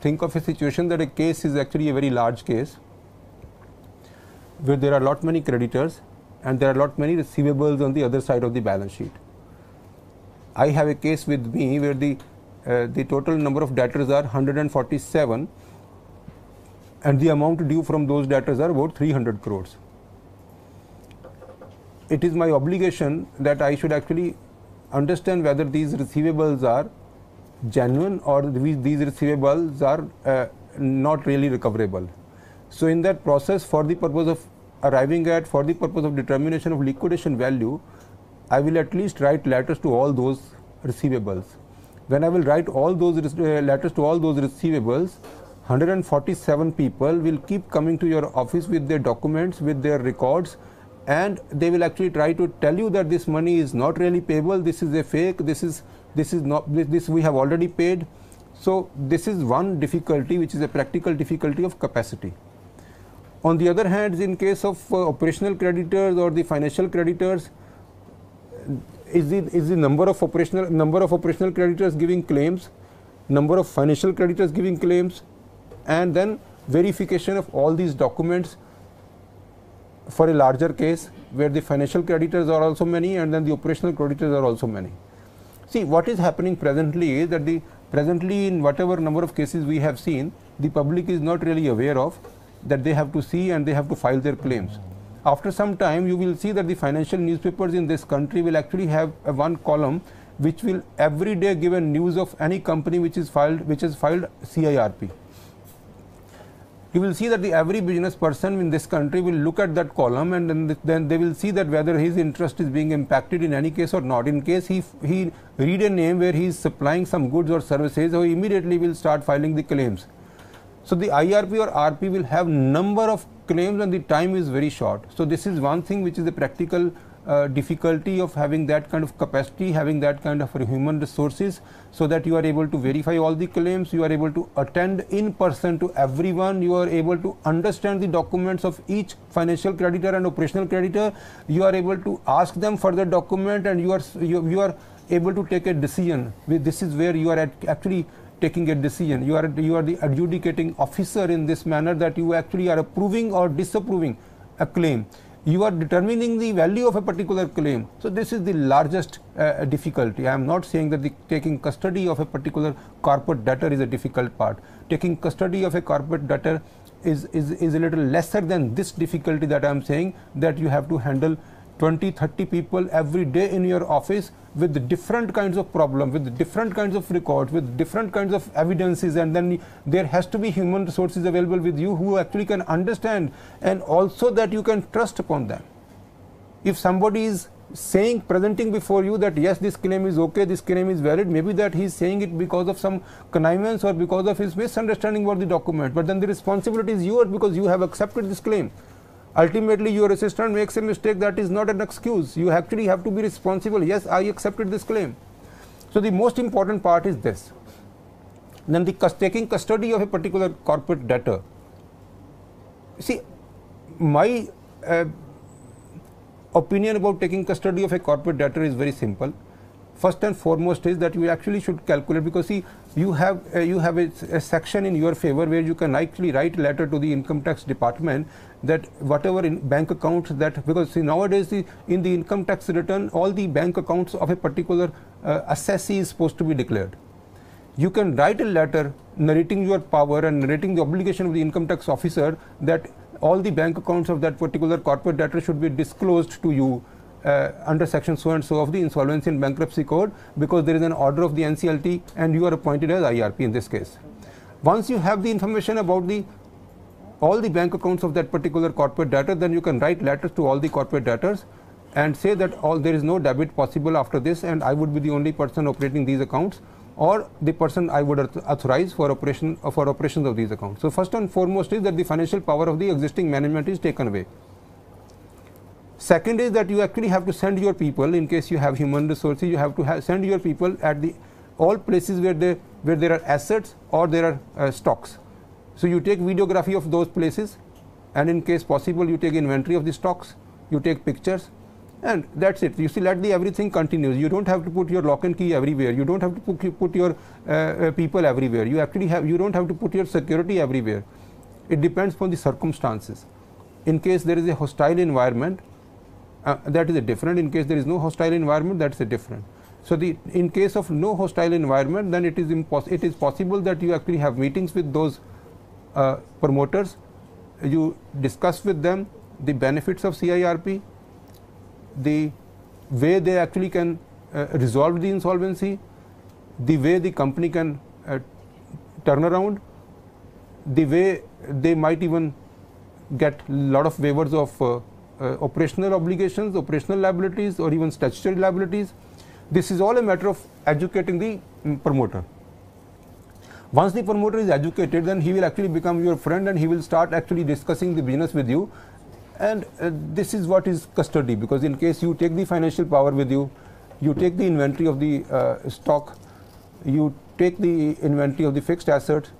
Think of a situation that a case is actually a very large case, where there are lot many creditors and there are lot many receivables on the other side of the balance sheet. I have a case with me where the total number of debtors are 147, and the amount due from those debtors are about 300 crores. It is my obligation that I should actually understand whether these receivables are genuine or these receivables are not really recoverable. So in that process, for the purpose of arriving at, for the purpose of determination of liquidation value, I will at least write letters to all those receivables. When I will write all those letters to all those receivables, 147 people will keep coming to your office with their documents, with their records, and they will actually try to tell you that this money is not really payable, this is a fake, this is not, this we have already paid. So this is one difficulty, which is a practical difficulty of capacity. On the other hand, in case of operational creditors or the financial creditors, is the number of operational creditors giving claims, number of financial creditors giving claims, and then verification of all these documents for a larger case where the financial creditors are also many and then the operational creditors are also many. See, what is happening presently is that presently in whatever number of cases we have seen, the public is not really aware of that they have to see and they have to file their claims. After some time, you will see that the financial newspapers in this country will actually have one column which will every day give a news of any company which has filed CIRP. You will see that the every business person in this country will look at that column, and then they will see that whether his interest is being impacted in any case or not. In case he read a name where he is supplying some goods or services, he immediately will start filing the claims. So the IRP or RP will have number of claims and the time is very short. So this is one thing which is a practical difficulty of having that kind of capacity, having that kind of human resources, so that you are able to verify all the claims, you are able to attend in person to everyone, you are able to understand the documents of each financial creditor and operational creditor, you are able to ask them for the document, and you are able to take a decision. This is where you are actually taking a decision. You are the adjudicating officer in this manner, that you actually are approving or disapproving a claim. You are determining the value of a particular claim. So this is the largest difficulty. I am not saying that the taking custody of a particular corporate debtor is a difficult part. Taking custody of a corporate debtor is a little lesser than this difficulty that I am saying, that you have to handle 20-30 people every day in your office with different kinds of problems, with different kinds of records, with different kinds of evidences, and then there has to be human resources available with you who actually can understand, and also that you can trust upon them. If somebody is presenting before you that yes, this claim is okay, this claim is valid, maybe that he is saying it because of some connivance or because of his misunderstanding about the document, but then the responsibility is yours because you have accepted this claim. Ultimately, your assistant makes a mistake, that is not an excuse. You actually have to be responsible. Yes, I accepted this claim. So the most important part is this. Then taking custody of a particular corporate debtor. See, my opinion about taking custody of a corporate debtor is very simple. First and foremost is that you actually should calculate, because see, you have a section in your favor where you can actually write a letter to the income tax department that whatever in bank accounts that, because see, nowadays in the income tax return all the bank accounts of a particular assessee is supposed to be declared. You can write a letter narrating your power and narrating the obligation of the income tax officer that all the bank accounts of that particular corporate debtor should be disclosed to you under section so and so of the Insolvency and Bankruptcy Code, because there is an order of the NCLT and you are appointed as IRP in this case. Once you have the information about all the bank accounts of that particular corporate debtor, then you can write letters to all the corporate debtors and say that there is no debit possible after this, and I would be the only person operating these accounts, or the person I would authorize for operations of these accounts. So first and foremost is that the financial power of the existing management is taken away. Second is that you actually have to send your people, in case you have human resources, you have to send your people at all places where there are assets or there are stocks. So you take videography of those places, and in case possible you take inventory of the stocks, you take pictures, and that's it. You see, let everything continues. You don't have to put your lock and key everywhere. You don't have to put your people everywhere. You don't have to put your security everywhere. It depends upon the circumstances. In case there is a hostile environment, that is a different. In case there is no hostile environment, that's a different. So in case of no hostile environment, then it is possible that you actually have meetings with those promoters. You discuss with them the benefits of CIRP, the way they actually can resolve the insolvency, the way the company can turn around, the way they might even get a lot of waivers of operational obligations, operational liabilities, or even statutory liabilities. This is all a matter of educating the promoter. Once the promoter is educated, then he will actually become your friend and he will start actually discussing the business with you. And this is what is custody, because in case you take the financial power with you, you take the inventory of the stock, you take the inventory of the fixed assets,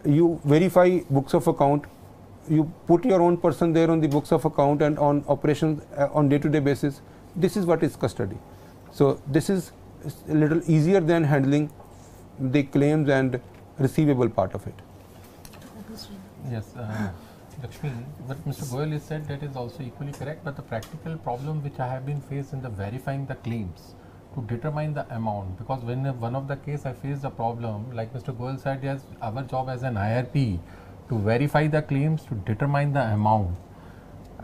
you verify books of account, you put your own person there on the books of account and on operations on day-to-day basis. This is what is custody. So this is a little easier than handling the claims and receivable part of it. Yes, Lakshmi, what Mr. Goyal has said, that is also equally correct, but the practical problem which I have been faced in the verifying the claims to determine the amount, because when one of the case I faced a problem, like Mr. Goyal said, yes, our job as an IRP to verify the claims, to determine the amount,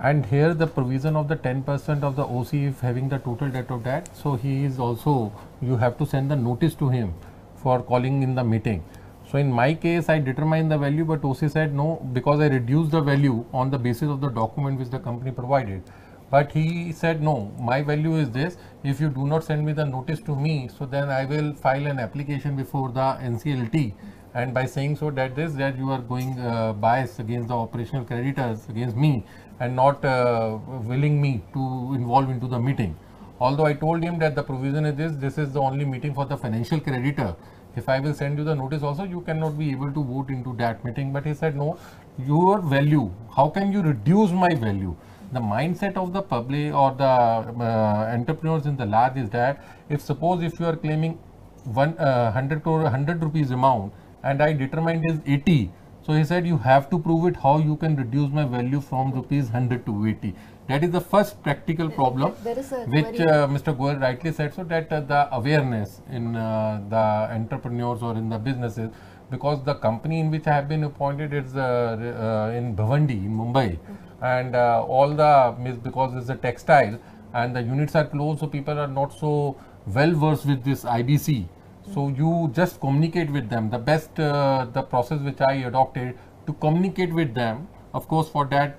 and here the provision of the 10% of the OC if having the total debt of that, so he is also, you have to send the notice to him for calling in the meeting. So in my case I determined the value, but OC said no, because I reduced the value on the basis of the document which the company provided. But he said no, my value is this, if you do not send me the notice to me, so then I will file an application before the NCLT and by saying so that you are going biased against the operational creditors against me and not willing me to involve into the meeting. Although I told him that the provision is this is the only meeting for the financial creditor. If I will send you the notice also, you cannot be able to vote into that meeting. But he said, no, your value, how can you reduce my value? The mindset of the public or the entrepreneurs in the large is that if you are claiming 100 rupees amount and I determined is 80, so he said you have to prove it how you can reduce my value from rupees 100 to 80. That is the first practical problem, which Mr. Goel rightly said, so that the awareness in the entrepreneurs or in the businesses, because the company in which I have been appointed is in Bhavandi in Mumbai, and all the because it's a textile and the units are closed, so people are not so well versed with this IBC. So you just communicate with them. The best the process which I adopted to communicate with them. Of course, for that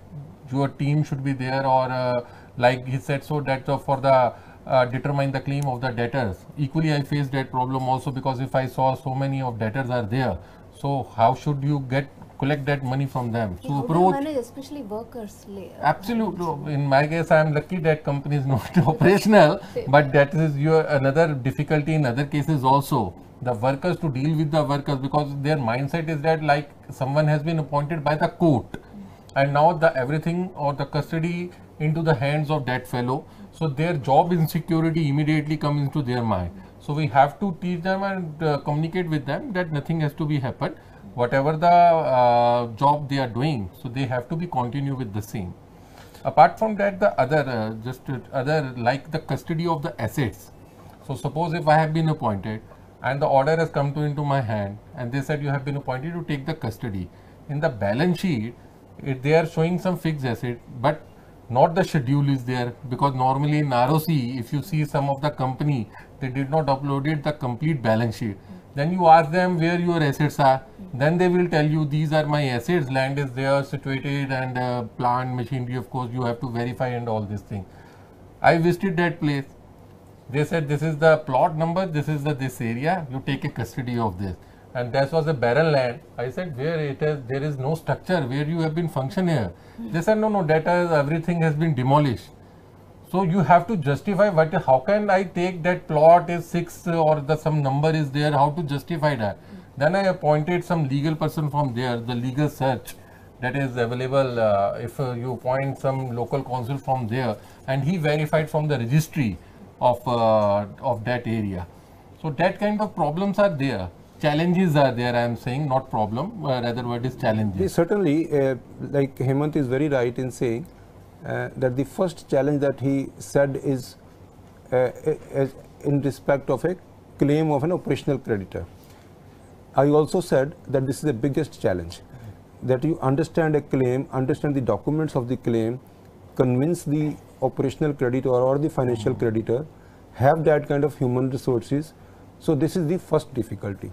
your team should be there, or like he said, so that for the determine the claim of the debtors. Equally, I faced that problem also, because if I saw so many of debtors are there, so how should you collect that money from them? So approach, manage especially workers. Absolutely. In my case, I am lucky that company is not operational, but that is another difficulty in other cases also. The workers, to deal with the workers, because their mindset is that like someone has been appointed by the court, and now the everything or the custody into the hands of that fellow. So their job insecurity immediately comes into their mind. So we have to teach them and communicate with them that nothing has to be happened. Whatever the job they are doing, so they have to be continue with the same. Apart from that, the other like the custody of the assets. So suppose if I have been appointed and the order has come into my hand, and they said you have been appointed to take the custody. In the balance sheet, they are showing some fixed asset, but not the schedule is there, because normally in ROC, if you see some of the company, they did not upload the complete balance sheet. Then you ask them where your assets are, then they will tell you these are my assets, land is there situated, and plant machinery, of course you have to verify and all these things. I visited that place. They said this is the plot number, this is this area, you take a custody of this. And that was a barren land. I said, where it is, there is no structure, where you have been function here. They said, no, that is, everything has been demolished. So you have to justify how can I take that plot is 6 or some number is there, how to justify that. Then I appointed some legal person from there, the legal search that is available if you appoint some local counsel from there, and he verified from the registry of that area. So that kind of problems are there. Challenges are there, I am saying, not problem, rather what is challenges. Certainly, like Hemant is very right in saying that the first challenge that he said is in respect of a claim of an operational creditor. I also said that this is the biggest challenge, that you understand a claim, understand the documents of the claim, convince the operational creditor or the financial creditor, have that kind of human resources. So this is the first difficulty.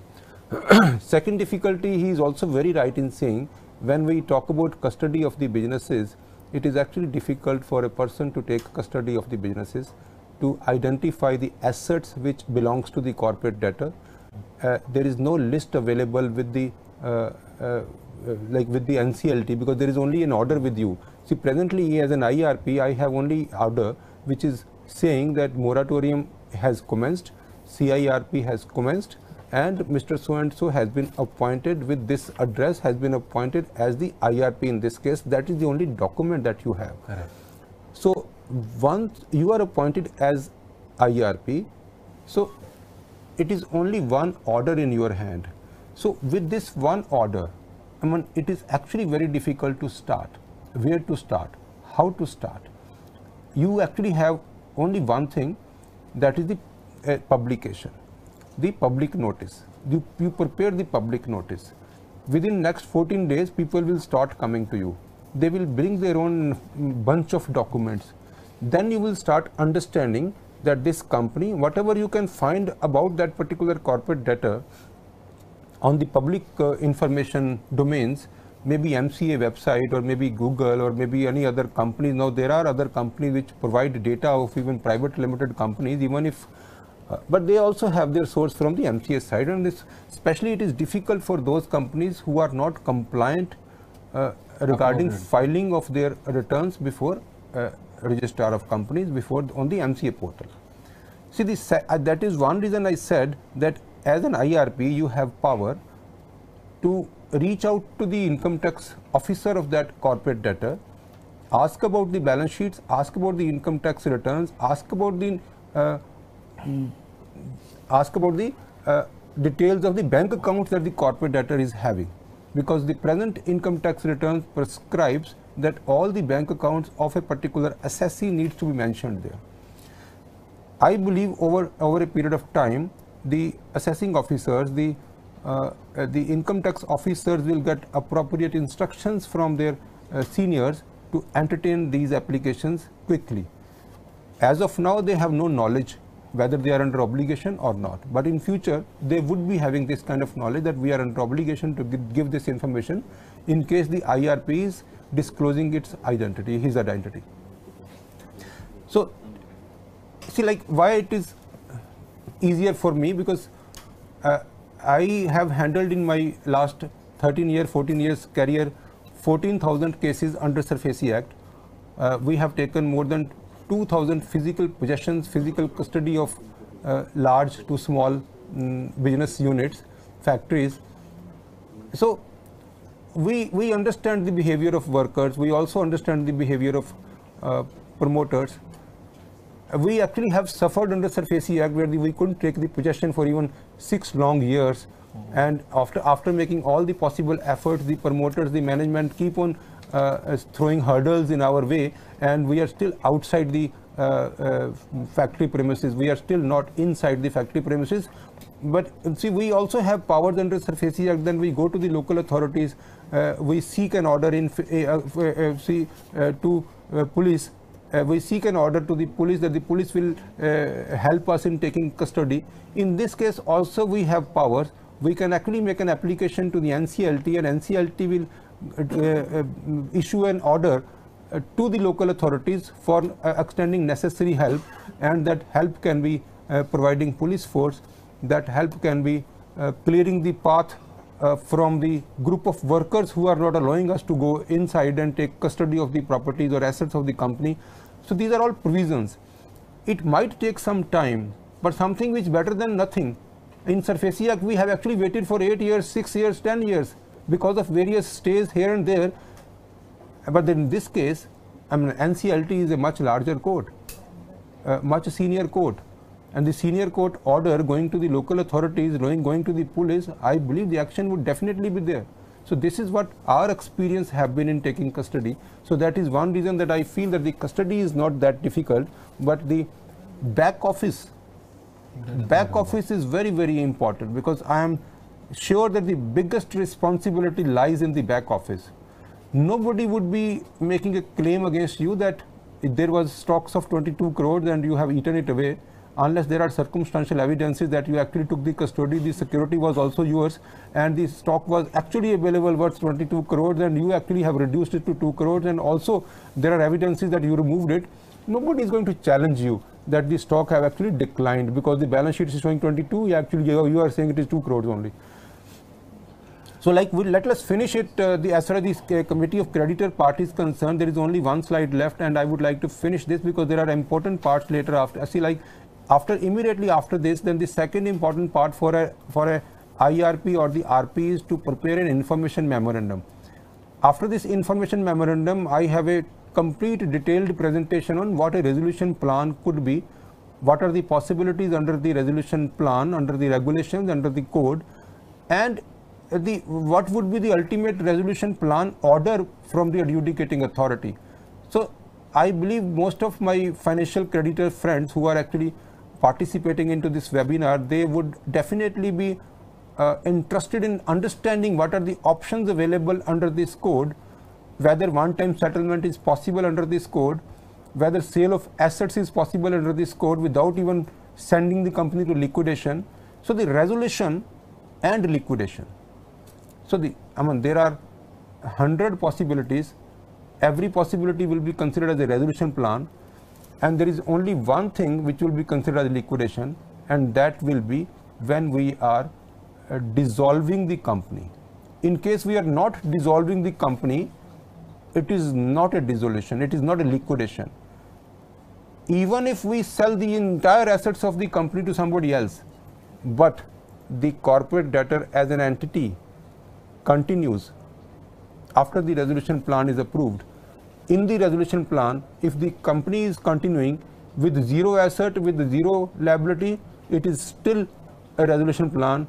Second difficulty, he is also very right in saying, when we talk about custody of the businesses, it is actually difficult for a person to take custody of the businesses, to identify the assets which belongs to the corporate debtor. There is no list available with the with the NCLT, because there is only an order with you. See, presently as an IRP, I have only order which is saying that moratorium has commenced, CIRP has commenced, and Mr. So and so has been appointed with this address, has been appointed as the IRP in this case. That is the only document that you have. Correct. So once you are appointed as IRP, so it is only one order in your hand. So with this one order, I mean, it is actually very difficult to start. Where to start? How to start? You actually have only one thing, that is the publication. The public notice. You prepare the public notice. Within next 14 days, people will start coming to you. They will bring their own bunch of documents. Then you will start understanding that this company, whatever you can find about that particular corporate debtor on the public information domains, maybe MCA website or maybe Google or maybe any other company. Now there are other companies which provide data of even private limited companies. Even if But they also have their source from the MCA side, and especially it is difficult for those companies who are not compliant regarding filing of their returns before registrar of companies before on the MCA portal. See, that is one reason I said that as an IRP you have power to reach out to the income tax officer of that corporate debtor, ask about the balance sheets, ask about the income tax returns, ask about the details of the bank accounts that the corporate debtor is having, because the present income tax returns prescribes that all the bank accounts of a particular assessee needs to be mentioned there. I believe over a period of time, the assessing officers, the income tax officers will get appropriate instructions from their seniors to entertain these applications quickly. As of now, they have no knowledge whether they are under obligation or not. But in future, they would be having this kind of knowledge that we are under obligation to give this information in case the IRP is disclosing its identity, his identity. So, see, like why it is easier for me, because I have handled in my last 14 years career 14,000 cases under SARFAESI Act. We have taken more than 2,000 physical possessions, physical custody of large to small business units, factories. So we understand the behavior of workers. We also understand the behavior of promoters. We actually have suffered under SARFAESI Act where we couldn't take the possession for even 6 long years. And after making all the possible efforts, the promoters, the management keep on throwing hurdles in our way, and we are still outside the factory premises. We are still not inside the factory premises. But see, we also have powers under SARFAESI Act. Then we go to the local authorities. We seek an order to police. We seek an order to the police that the police will help us in taking custody. In this case also we have powers. We can actually make an application to the NCLT, and NCLT will issue an order to the local authorities for extending necessary help, and that help can be providing police force, that help can be clearing the path from the group of workers who are not allowing us to go inside and take custody of the properties or assets of the company. So these are all provisions. It might take some time, but something which is better than nothing. In SARFAESI Act, we have actually waited for 8 years, 6 years, 10 years because of various stays here and there. But in this case, I mean, NCLT is a much larger court, much senior court. And the senior court order going to the local authorities, going to the police, I believe the action would definitely be there. So this is what our experience have been in taking custody. So that is one reason that I feel that the custody is not that difficult, but the back office is very, very important, because I am sure that the biggest responsibility lies in the back office. Nobody would be making a claim against you that if there was stocks of 22 crores and you have eaten it away, unless there are circumstantial evidences that you actually took the custody, the security was also yours, and the stock was actually available worth 22 crores and you actually have reduced it to 2 crores, and also there are evidences that you removed it. Nobody is going to challenge you that the stock have actually declined because the balance sheet is showing 22, actually you are saying it is 2 crores only. So let us finish it. As far as the committee of creditor parties concerned, there is only one slide left, and I would like to finish this because there are important parts later after. See, like immediately after this, then the second important part for a IRP or the RP is to prepare an information memorandum. After this information memorandum, I have a complete detailed presentation on what a resolution plan could be, what are the possibilities under the resolution plan, under the regulations, under the code, and what would be the ultimate resolution plan order from the adjudicating authority. So I believe most of my financial creditor friends who are actually participating into this webinar, they would definitely be interested in understanding what are the options available under this code, whether one-time settlement is possible under this code, whether sale of assets is possible under this code without even sending the company to liquidation. So the resolution and liquidation. So there are 100 possibilities. Every possibility will be considered as a resolution plan, and there is only one thing which will be considered as liquidation. and that will be when we are dissolving the company. In case we are not dissolving the company, it is not a dissolution, it is not a liquidation. Even if we sell the entire assets of the company to somebody else, but the corporate debtor as an entity continues after the resolution plan is approved. In the resolution plan, if the company is continuing with zero asset, with zero liability, it is still a resolution plan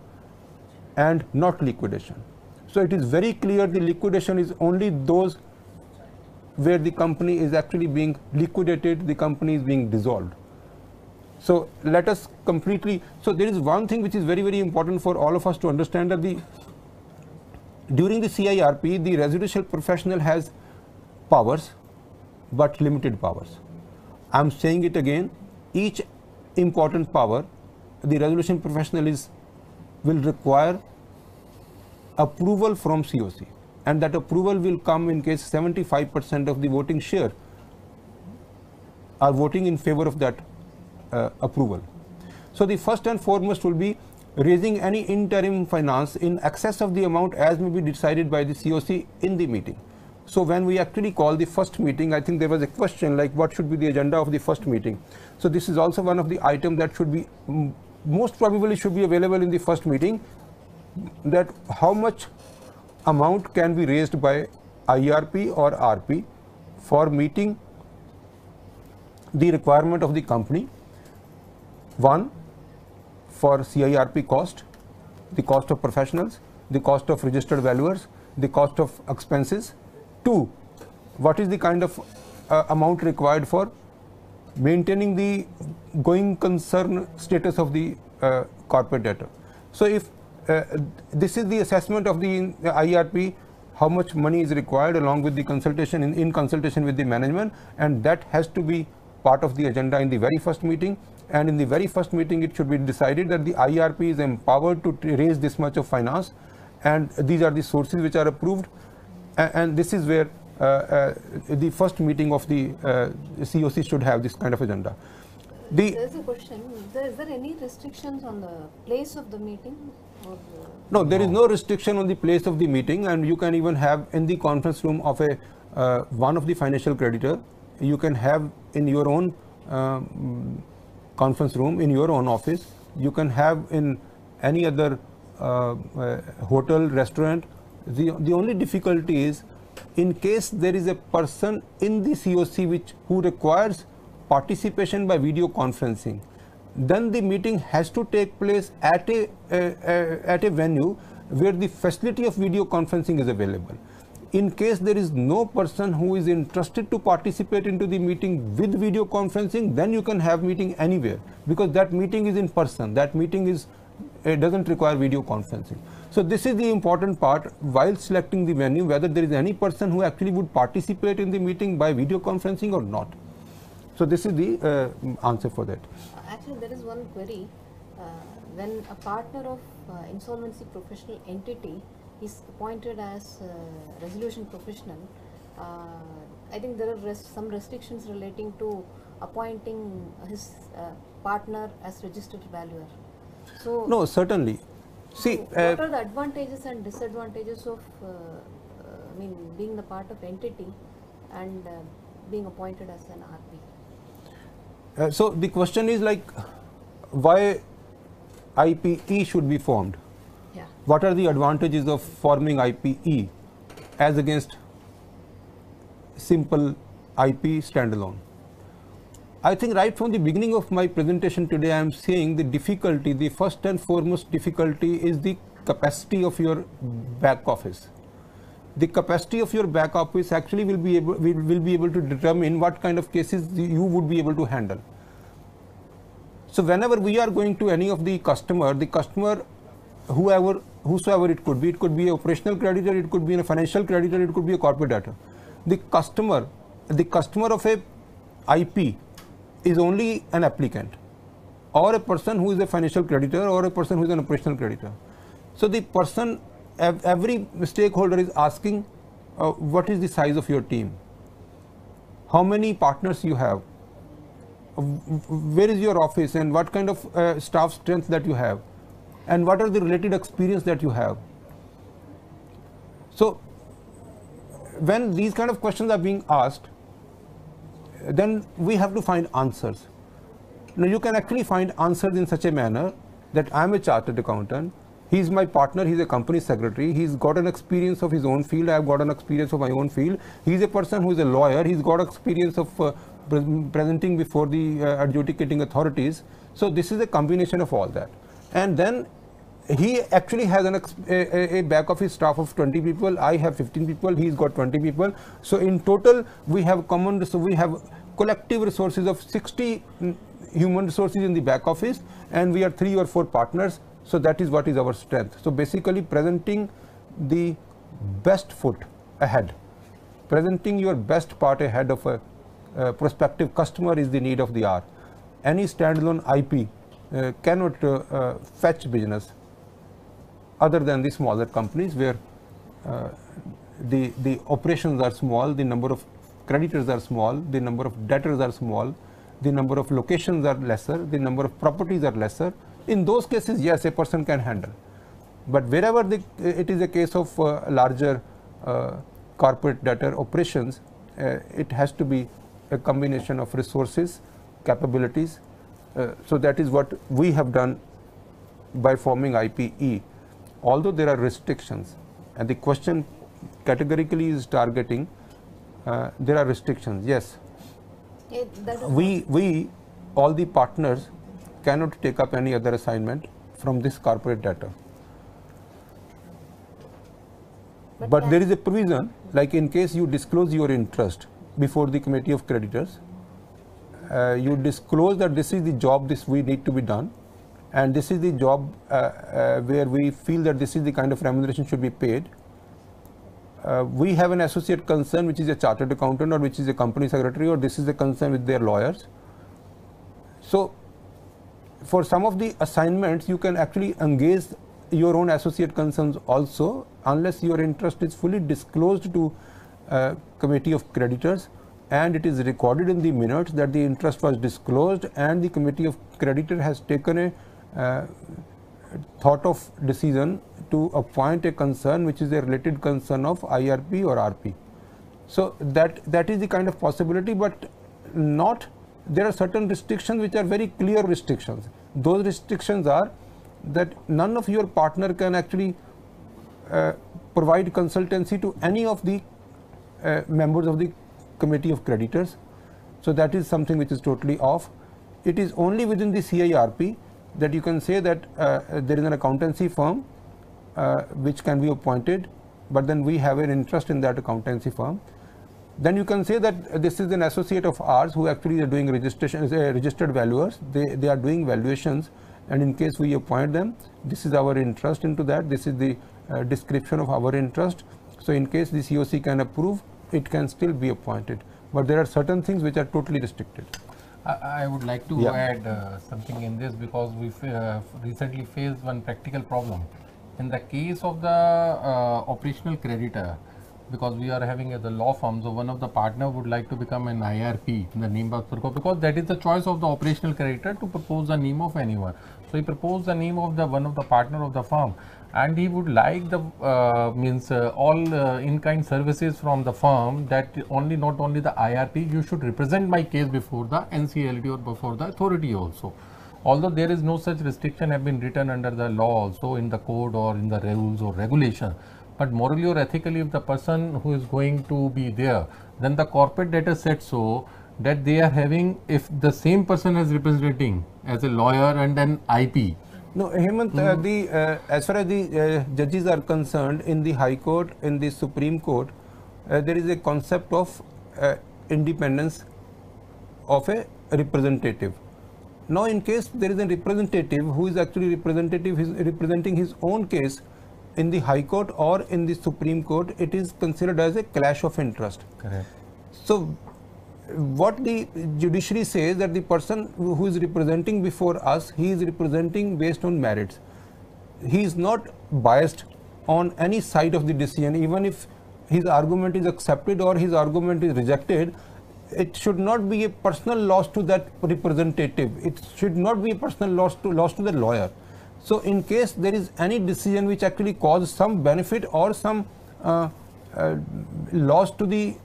and not liquidation. So it is very clear the liquidation is only those where the company is actually being liquidated, the company is being dissolved. So let us completely, so there is one thing which is very, very important for all of us to understand, that during the CIRP, the resolution professional has powers, but limited powers. I am saying it again, each important power, the resolution professional will require approval from COC, and that approval will come in case 75% of the voting share are voting in favor of that approval. So the first and foremost will be raising any interim finance in excess of the amount as may be decided by the COC in the meeting. So when we actually call the first meeting, I think there was a question like what should be the agenda of the first meeting. So this is also one of the items that should be most probably should be available in the first meeting, that how much amount can be raised by IRP or RP for meeting the requirement of the company. One, for CIRP cost, the cost of professionals, the cost of registered valuers, the cost of expenses. Two, what is the kind of amount required for maintaining the going concern status of the corporate debtor. So if this is the assessment of the IRP, how much money is required along with the consultation in consultation with the management, and that has to be part of the agenda in the very first meeting. And in the very first meeting, it should be decided that the IRP is empowered to raise this much of finance, and these are the sources which are approved. And this is where the first meeting of the COC should have this kind of agenda. There's a question. Is there any restrictions on the place of the meeting? Or no, there is no restriction on the place of the meeting, and you can even have in the conference room of a one of the financial creditor. You can have in your own conference room, in your own office. You can have in any other hotel, restaurant. The only difficulty is in case there is a person in the COC who requires participation by video conferencing, then the meeting has to take place at a venue where the facility of video conferencing is available. In case there is no person who is interested to participate into the meeting with video conferencing, then you can have meeting anywhere, because that meeting is in person. That meeting doesn't require video conferencing. So this is the important part while selecting the venue, whether there is any person who actually would participate in the meeting by video conferencing or not. So this is the answer for that. Actually, there is one query. When a partner of insolvency professional entity is appointed as resolution professional, I think there are some restrictions relating to appointing his partner as registered valuer. So no, certainly. See, what are the advantages and disadvantages of being the part of entity and being appointed as an RP? So the question is like, why IPE should be formed? Yeah. What are the advantages of forming IPE as against simple IP standalone? I think right from the beginning of my presentation today, I am saying the difficulty, the first and foremost difficulty is the capacity of your back office. The capacity of your back office actually will be able to determine what kind of cases you would be able to handle. So whenever we are going to any of the customer, whosoever it could be an operational creditor, it could be a financial creditor, it could be a corporate debtor. The customer of a IP is only an applicant, or a person who is a financial creditor, or a person who is an operational creditor. So the person, every stakeholder is asking, what is the size of your team? How many partners you have? where is your office and what kind of staff strength that you have and what are the related experience that you have. So when these kind of questions are being asked, then we have to find answers. Now you can actually find answers in such a manner that I am a chartered accountant, he is my partner, he is a company secretary, he's got an experience of his own field, I have got an experience of my own field, he is a person who is a lawyer, he's got experience of presenting before the adjudicating authorities. So this is a combination of all that. And then he actually has a back office staff of 20 people, I have 15 people, he's got 20 people. So in total we have collective resources of 60 human resources in the back office, and we are 3 or 4 partners. So that is what is our strength. So basically presenting the best foot ahead, presenting your best part ahead of a prospective customer is the need of the hour. Any standalone IP cannot fetch business other than the smaller companies where the operations are small, the number of creditors are small, the number of debtors are small, the number of locations are lesser, the number of properties are lesser. In those cases, yes, a person can handle. But wherever it is a case of larger corporate debtor operations, it has to be a combination of resources, capabilities. So that is what we have done by forming IPE. Although there are restrictions, and the question categorically is targeting, there are restrictions, yes. We, all the partners, cannot take up any other assignment from this corporate debtor. But there is a provision, like in case you disclose your interest before the committee of creditors, you disclose that this is the job we need to be done, and this is the job where we feel that this is the kind of remuneration should be paid. We have an associate concern which is a chartered accountant or which is a company secretary, or this is a concern with their lawyers. So for some of the assignments you can actually engage your own associate concerns also, unless your interest is fully disclosed to committee of creditors and it is recorded in the minutes that the interest was disclosed and the committee of creditor has taken a thought of decision to appoint a concern which is a related concern of IRP or RP. So that is the kind of possibility, but not, there are certain restrictions which are very clear restrictions. Those restrictions are that none of your partner can actually provide consultancy to any of the members of the committee of creditors. So that is something which is totally off. It is only within the CIRP that you can say that there is an accountancy firm which can be appointed, but then we have an interest in that accountancy firm. Then you can say that this is an associate of ours who actually are doing registration, registered valuers. They are doing valuations, and in case we appoint them, this is our interest into that. This is the description of our interest. So in case the COC can approve, it can still be appointed. But there are certain things which are totally restricted. I would like to add something in this, because we recently faced one practical problem. In the case of the operational creditor, because we are having the law firm, so one of the partner would like to become an IRP in the name of, because that is the choice of the operational creditor to propose the name of anyone. So he proposed the name of the one of the partner of the firm, and he would like the all in-kind services from the firm, that not only the IRP, you should represent my case before the NCLT or before the authority also. Although there is no such restriction have been written under the law also in the code or in the rules or regulation. But morally or ethically, if the person who is going to be there, then the corporate debtor said so that they are having, if the same person is representing as a lawyer and an IP. No, Hemant, as far as the judges are concerned, in the High Court, in the Supreme Court, there is a concept of independence of a representative. Now, in case there is a representative who is actually representing his own case in the High Court or in the Supreme Court, it is considered as a clash of interest. Correct. So what the judiciary says, that the person who is representing before us, he is representing based on merits. He is not biased on any side of the decision. Even if his argument is accepted or his argument is rejected, it should not be a personal loss to that representative. It should not be a personal loss to the lawyer. So in case there is any decision which actually causes some benefit or some loss to the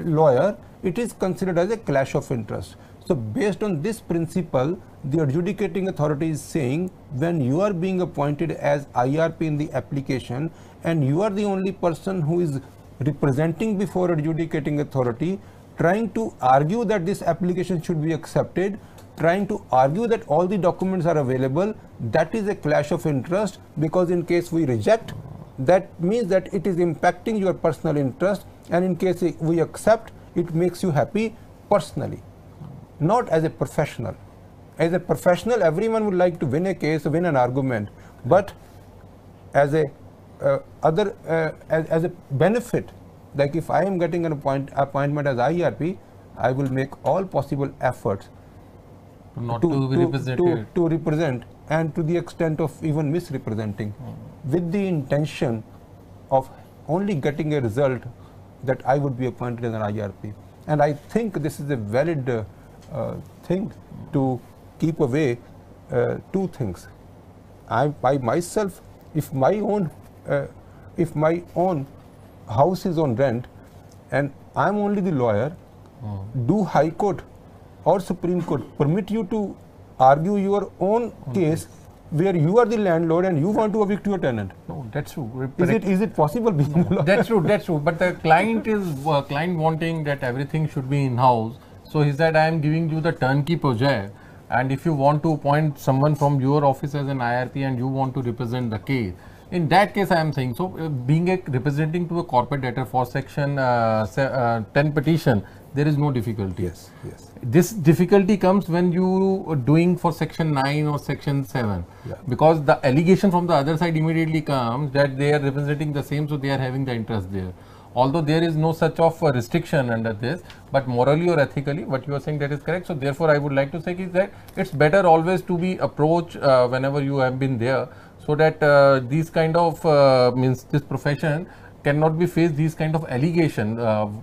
lawyer, it is considered as a clash of interest. So based on this principle, the adjudicating authority is saying when you are being appointed as IRP in the application and you are the only person who is representing before adjudicating authority, trying to argue that this application should be accepted, trying to argue that all the documents are available, that is a clash of interest, because in case we reject, that means that it is impacting your personal interest, and in case we accept, it makes you happy personally, not as a professional. As a professional, everyone would like to win a case, win an argument, but as a as a benefit, like if I am getting an appointment as IRP, I will make all possible efforts to represent, and to the extent of even misrepresenting, with the intention of only getting a result that I would be appointed as an IRP. And I think this is a valid thing to keep away two things. I myself, if my own house is on rent and I'm only the lawyer, do High Court or Supreme Court permit you to argue your own case where you are the landlord and you want to evict your tenant? No, that's true. Is it possible? No, that's true. But the client is wanting that everything should be in house. So he said, I am giving you the turnkey project, and if you want to appoint someone from your office as an IRP and you want to represent the case, in that case I am saying, so being representing to a corporate debtor for section 10 petition, there is no difficulty. Yes. This difficulty comes when you are doing for section 9 or section 7, because the allegation from the other side immediately comes that they are representing the same, so they are having the interest there. Although there is no such of a restriction under this, but morally or ethically, what you are saying, that is correct. So therefore, I would like to say is that it's better always to be approached whenever you have been there, so that these kind of means this profession cannot be faced these kind of allegation.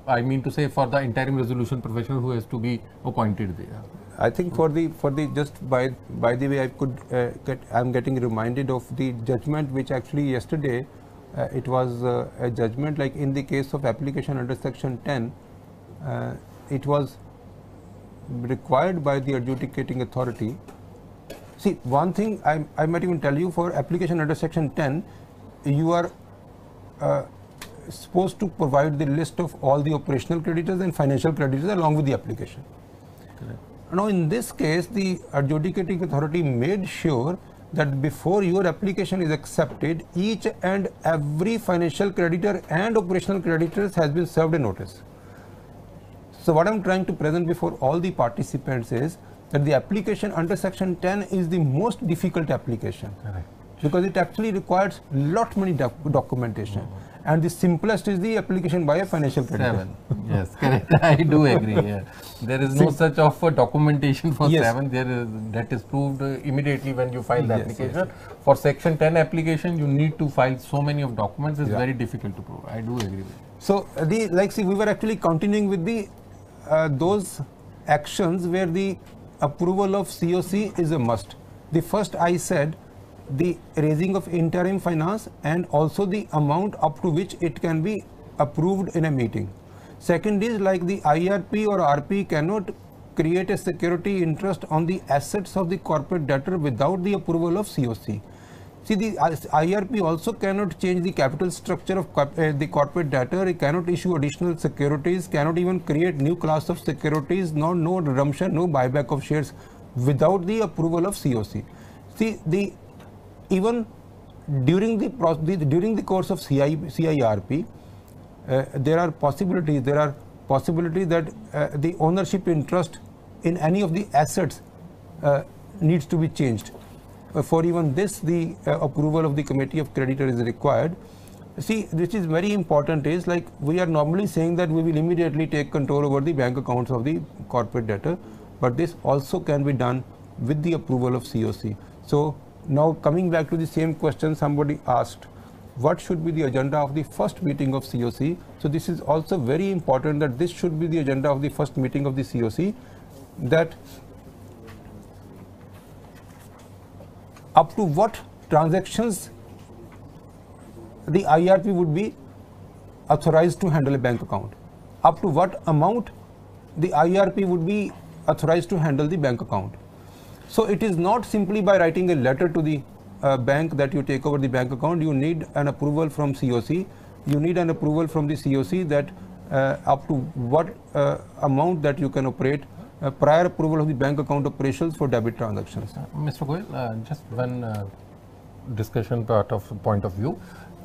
I mean to say, for the interim resolution professional who has to be appointed there. I think for the just by the way, I could I'm getting reminded of the judgment which actually yesterday. It was a judgment, like in the case of application under section 10, it was required by the adjudicating authority. See, one thing I might even tell you, for application under section 10, you are supposed to provide the list of all the operational creditors and financial creditors along with the application. Correct. Now in this case, the adjudicating authority made sure that before your application is accepted, each and every financial creditor and operational creditors has been served a notice. So what I am trying to present before all the participants is that the application under section 10 is the most difficult application. Correct. Because it actually requires lot many documentation. And the simplest is the application by a financial creditor. 7. Yes, correct. I do agree. Yeah. There is no such of a documentation for 7. That is proved immediately when you file the application. For section 10 application, you need to file so many of documents. It's very difficult to prove. I do agree with you. So we were actually continuing with the those actions where the approval of COC is a must. The first I said, the raising of interim finance and also the amount up to which it can be approved in a meeting. Second is, like the IRP or RP cannot create a security interest on the assets of the corporate debtor without the approval of COC. See, the IRP also cannot change the capital structure of the corporate debtor. It cannot issue additional securities, cannot even create new class of securities, no redemption, no buyback of shares without the approval of COC. See, even during the course of CIRP, there are possibilities that the ownership interest in any of the assets needs to be changed. For even this, the approval of the committee of creditor is required. See, which is very important is, like, we are normally saying that we will immediately take control over the bank accounts of the corporate debtor, but this also can be done with the approval of COC. So now coming back to the same question somebody asked, what should be the agenda of the first meeting of COC. So this is also very important that this should be the agenda of the first meeting of the COC, that up to what transactions the IRP would be authorized to handle a bank account, up to what amount the IRP would be authorized to handle the bank account. So it is not simply by writing a letter to the bank that you take over the bank account. You need an approval from COC. You need an approval from the COC that up to what amount that you can operate, prior approval of the bank account operations for debit transactions. Mr. Goyal, just one discussion point of view.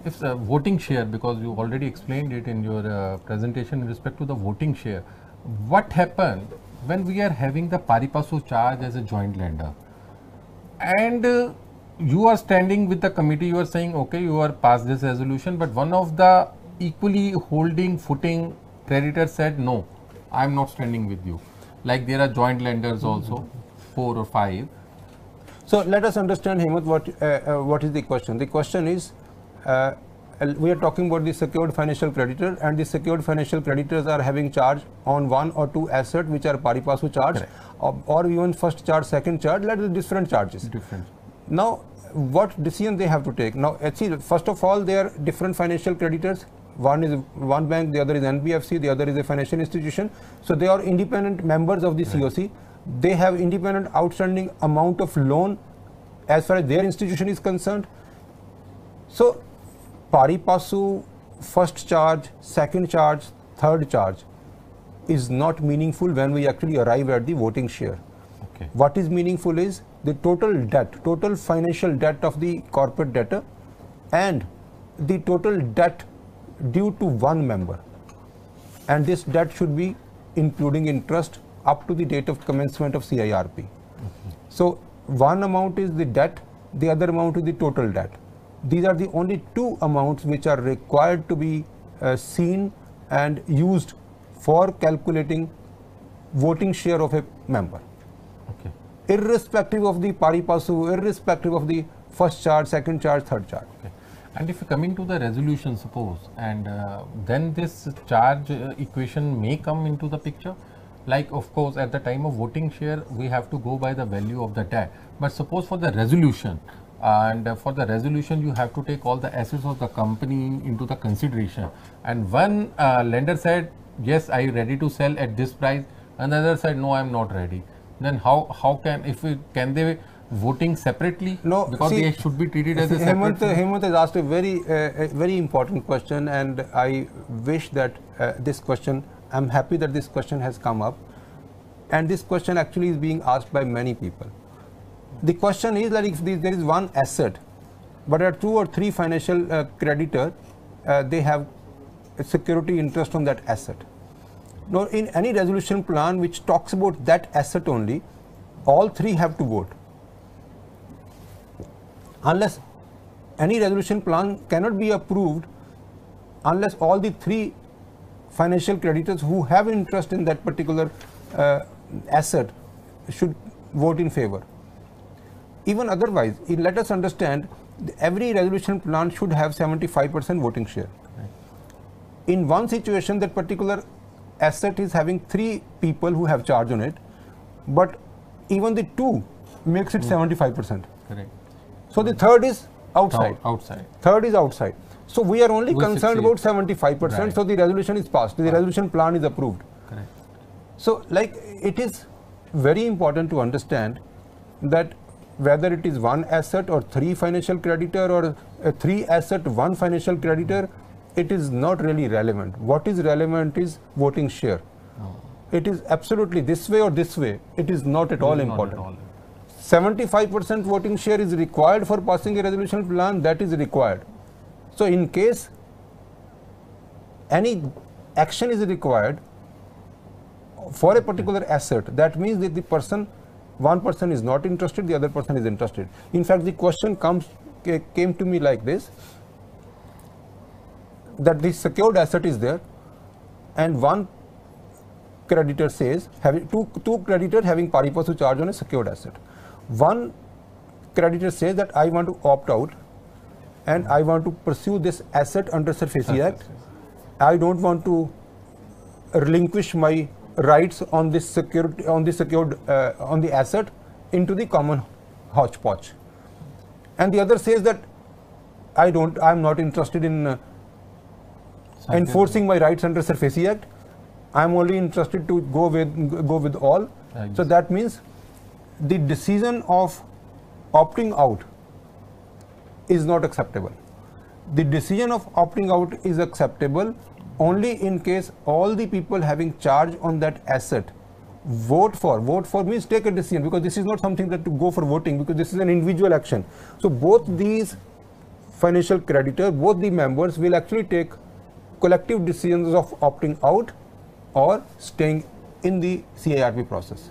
If voting share, because you already explained it in your presentation in respect to the voting share, what happened when we are having the pari passu charge as a joint lender, and you are standing with the committee, you are saying, okay, you are past this resolution, but one of the equally holding footing creditors said, no, I am not standing with you. Like there are joint lenders also, 4 or 5. So let us understand, Hemant, what is the question. The question is, we are talking about the secured financial creditor, and the secured financial creditors are having charge on 1 or 2 assets which are pari passu charge, or even first charge, second charge, let us different charges. Different. Now, what decision they have to take? Now, see, first of all, they are different financial creditors. One is one bank, the other is NBFC, the other is a financial institution. So they are independent members of the COC. They have independent outstanding amount of loan as far as their institution is concerned. So pari passu, first charge, second charge, third charge is not meaningful when we actually arrive at the voting share. Okay. What is meaningful is the total debt, total financial debt of the corporate debtor, and the total debt due to one member, and this debt should be including interest up to the date of commencement of CIRP. So one amount is the debt, the other amount is the total debt. These are the only two amounts which are required to be seen and used for calculating voting share of a member. Okay. Irrespective of the pari passu, irrespective of the first charge, second charge, third charge. Okay. And if coming to the resolution, suppose, and then this charge equation may come into the picture. Like, of course, at the time of voting share, we have to go by the value of the debt. But suppose for the resolution, and for the resolution, you have to take all the assets of the company into the consideration. And one lender said, yes, I am ready to sell at this price. Another said, no, I am not ready. Then how can they voting separately? No, because see, they should be treated as a separate. Hemant has asked a very important question, and I wish that this question, I'm happy that this question has come up, and this question actually is being asked by many people. The question is that if there is one asset, but there are 2 or 3 financial creditors, they have a security interest on that asset. Now, in any resolution plan which talks about that asset only, all 3 have to vote. Unless any resolution plan cannot be approved unless all the 3 financial creditors who have interest in that particular asset should vote in favor. Even otherwise, let us understand, every resolution plan should have 75% voting share. Right. In one situation, that particular asset is having 3 people who have charge on it, but even the 2 makes it 75%. Correct. So the third is outside. Outside. Third is outside. So we are only concerned about 75%. Right. So the resolution is passed. The resolution plan is approved. Correct. So, like, it is very important to understand that whether it is one asset or 3 financial creditor or a 3 asset, 1 financial creditor, it is not really relevant. What is relevant is voting share. It is absolutely this way or this way. It is not at all important. 75% voting share is required for passing a resolution plan. That is required. So in case any action is required for a particular asset, that means that one person is not interested, the other person is interested. In fact, the question came to me like this, that the secured asset is there, and one creditor says, having two creditors having pari passu charge on a secured asset. One creditor says that I want to opt out, and I want to pursue this asset under SARFAESI Act. I don't want to relinquish my rights on this security, on the asset into the common hodgepodge. And the other says that I'm not interested in enforcing my rights under SARFAESI Act. I'm only interested to go with all. So that means the decision of opting out is not acceptable. The decision of opting out is acceptable only in case all the people having charge on that asset vote for means take a decision, because this is not something that to go for voting, because this is an individual action. So both these financial creditors, both the members will actually take collective decisions of opting out or staying in the CIRP process.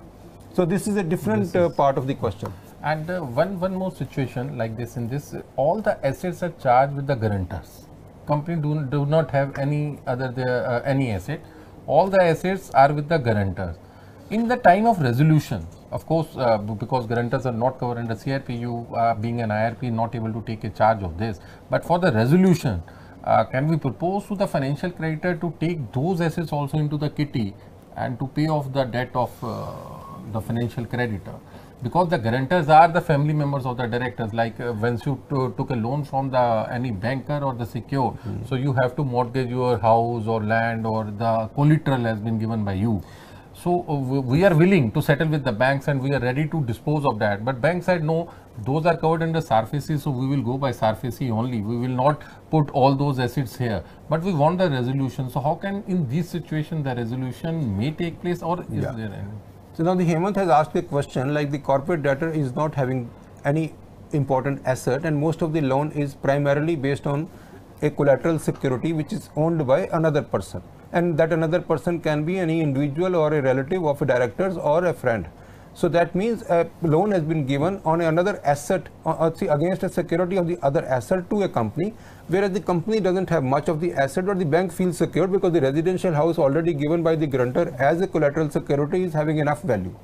So this is a different part of the question. And one more situation like this, in this, all the assets are charged with the guarantors. Company do not have any other any asset. All the assets are with the guarantors. In the time of resolution, of course, because guarantors are not covered under CIRP, you being an IRP not able to take a charge of this. But for the resolution, can we propose to the financial creditor to take those assets also into the kitty and to pay off the debt of the financial creditor? Because the guarantors are the family members of the directors, like once you took a loan from any banker or the secure, so you have to mortgage your house or land, or the collateral has been given by you. So we are willing to settle with the banks and we are ready to dispose of that. But bank said no, those are covered under SARFAESI, so we will go by SARFAESI only. We will not put all those assets here. But we want the resolution. So how can in this situation the resolution may take place, or is there any? So now the Hemant has asked a question like the corporate debtor is not having any important asset and most of the loan is primarily based on a collateral security which is owned by another person, and that another person can be any individual or a relative of a directors or a friend. So that means a loan has been given on another asset against a security of the other asset to a company, whereas the company doesn't have much of the asset, or the bank feels secure because the residential house already given by the guarantor as a collateral security is having enough value.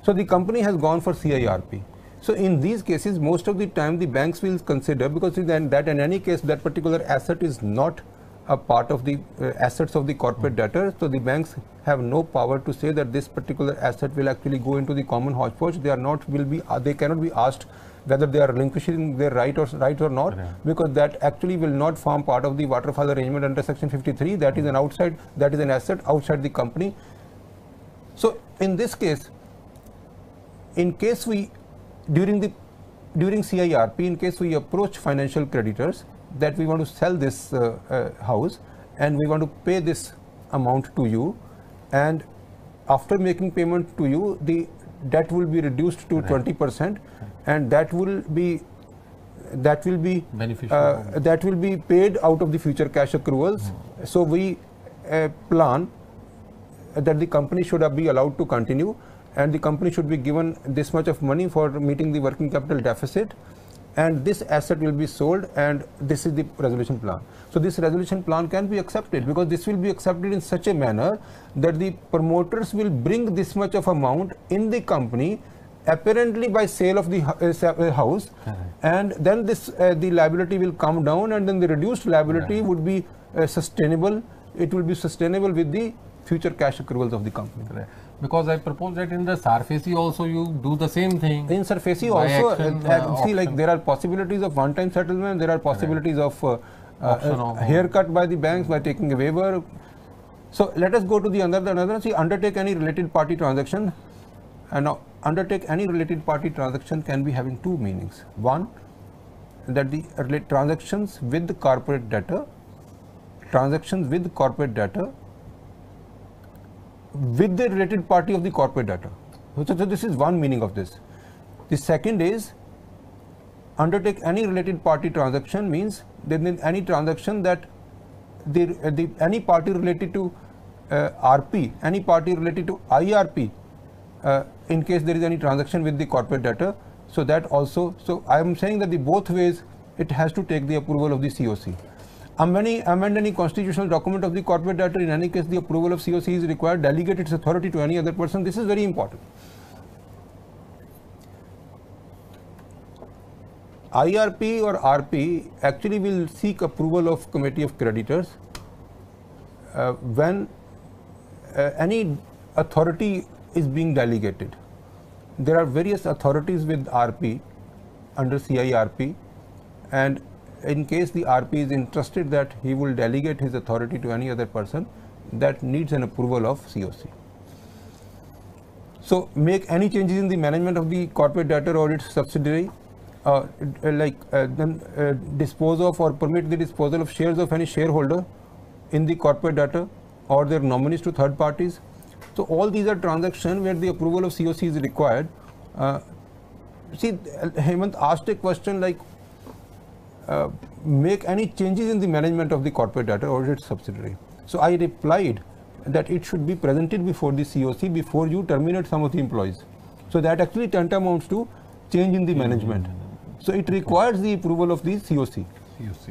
So the company has gone for CIRP. So in these cases, most of the time the banks will consider, because then that in any case that particular asset is not a part of the assets of the corporate debtor, so the banks have no power to say that this particular asset will actually go into the common hodgepodge. They cannot be asked whether they are relinquishing their rights or not, because that actually will not form part of the waterfall arrangement under section 53. That is an asset outside the company. So in this case, in case we during CIRP, in case we approach financial creditors that we want to sell this house and we want to pay this amount to you, and after making payment to you the debt will be reduced to 20%, and that will be beneficial, that will be paid out of the future cash accruals. So we plan that the company should be allowed to continue, and the company should be given this much of money for meeting the working capital deficit, and this asset will be sold, and this is the resolution plan. So this resolution plan can be accepted, because this will be accepted in such a manner that the promoters will bring this much of amount in the company apparently by sale of the house, and then this the liability will come down, and then the reduced liability would be sustainable. It will be sustainable with the future cash accruals of the company. Because I propose that in the SARFAESI also you do the same thing. In SARFAESI also, see, like there are possibilities of one-time settlement, there are possibilities of haircut by the banks by taking a waiver. So let us go to the another. See, undertake any related party transaction. And now, undertake any related party transaction can be having two meanings. One, that the transactions with the corporate debtor, with the related party of the corporate debtor. So this is one meaning of this. The second is, undertake any related party transaction means that any transaction that any party related to RP, any party related to IRP, in case there is any transaction with the corporate debtor. So that also, so I am saying that the both ways it has to take the approval of the COC. Amend any constitutional document of the corporate debtor, in any case the approval of COC is required. Delegate its authority to any other person. This is very important. IRP or RP actually will seek approval of Committee of Creditors when any authority is being delegated. There are various authorities with RP under CIRP, and in case the RP is interested that he will delegate his authority to any other person, that needs an approval of COC. So make any changes in the management of the corporate debtor or its subsidiary, dispose of or permit the disposal of shares of any shareholder in the corporate debtor or their nominees to third parties. So all these are transactions where the approval of COC is required. See, Hemant asked a question like, make any changes in the management of the corporate debtor or its subsidiary. So I replied that it should be presented before the COC before you terminate some of the employees. So that actually tantamounts to change in the management. So it requires the approval of the COC.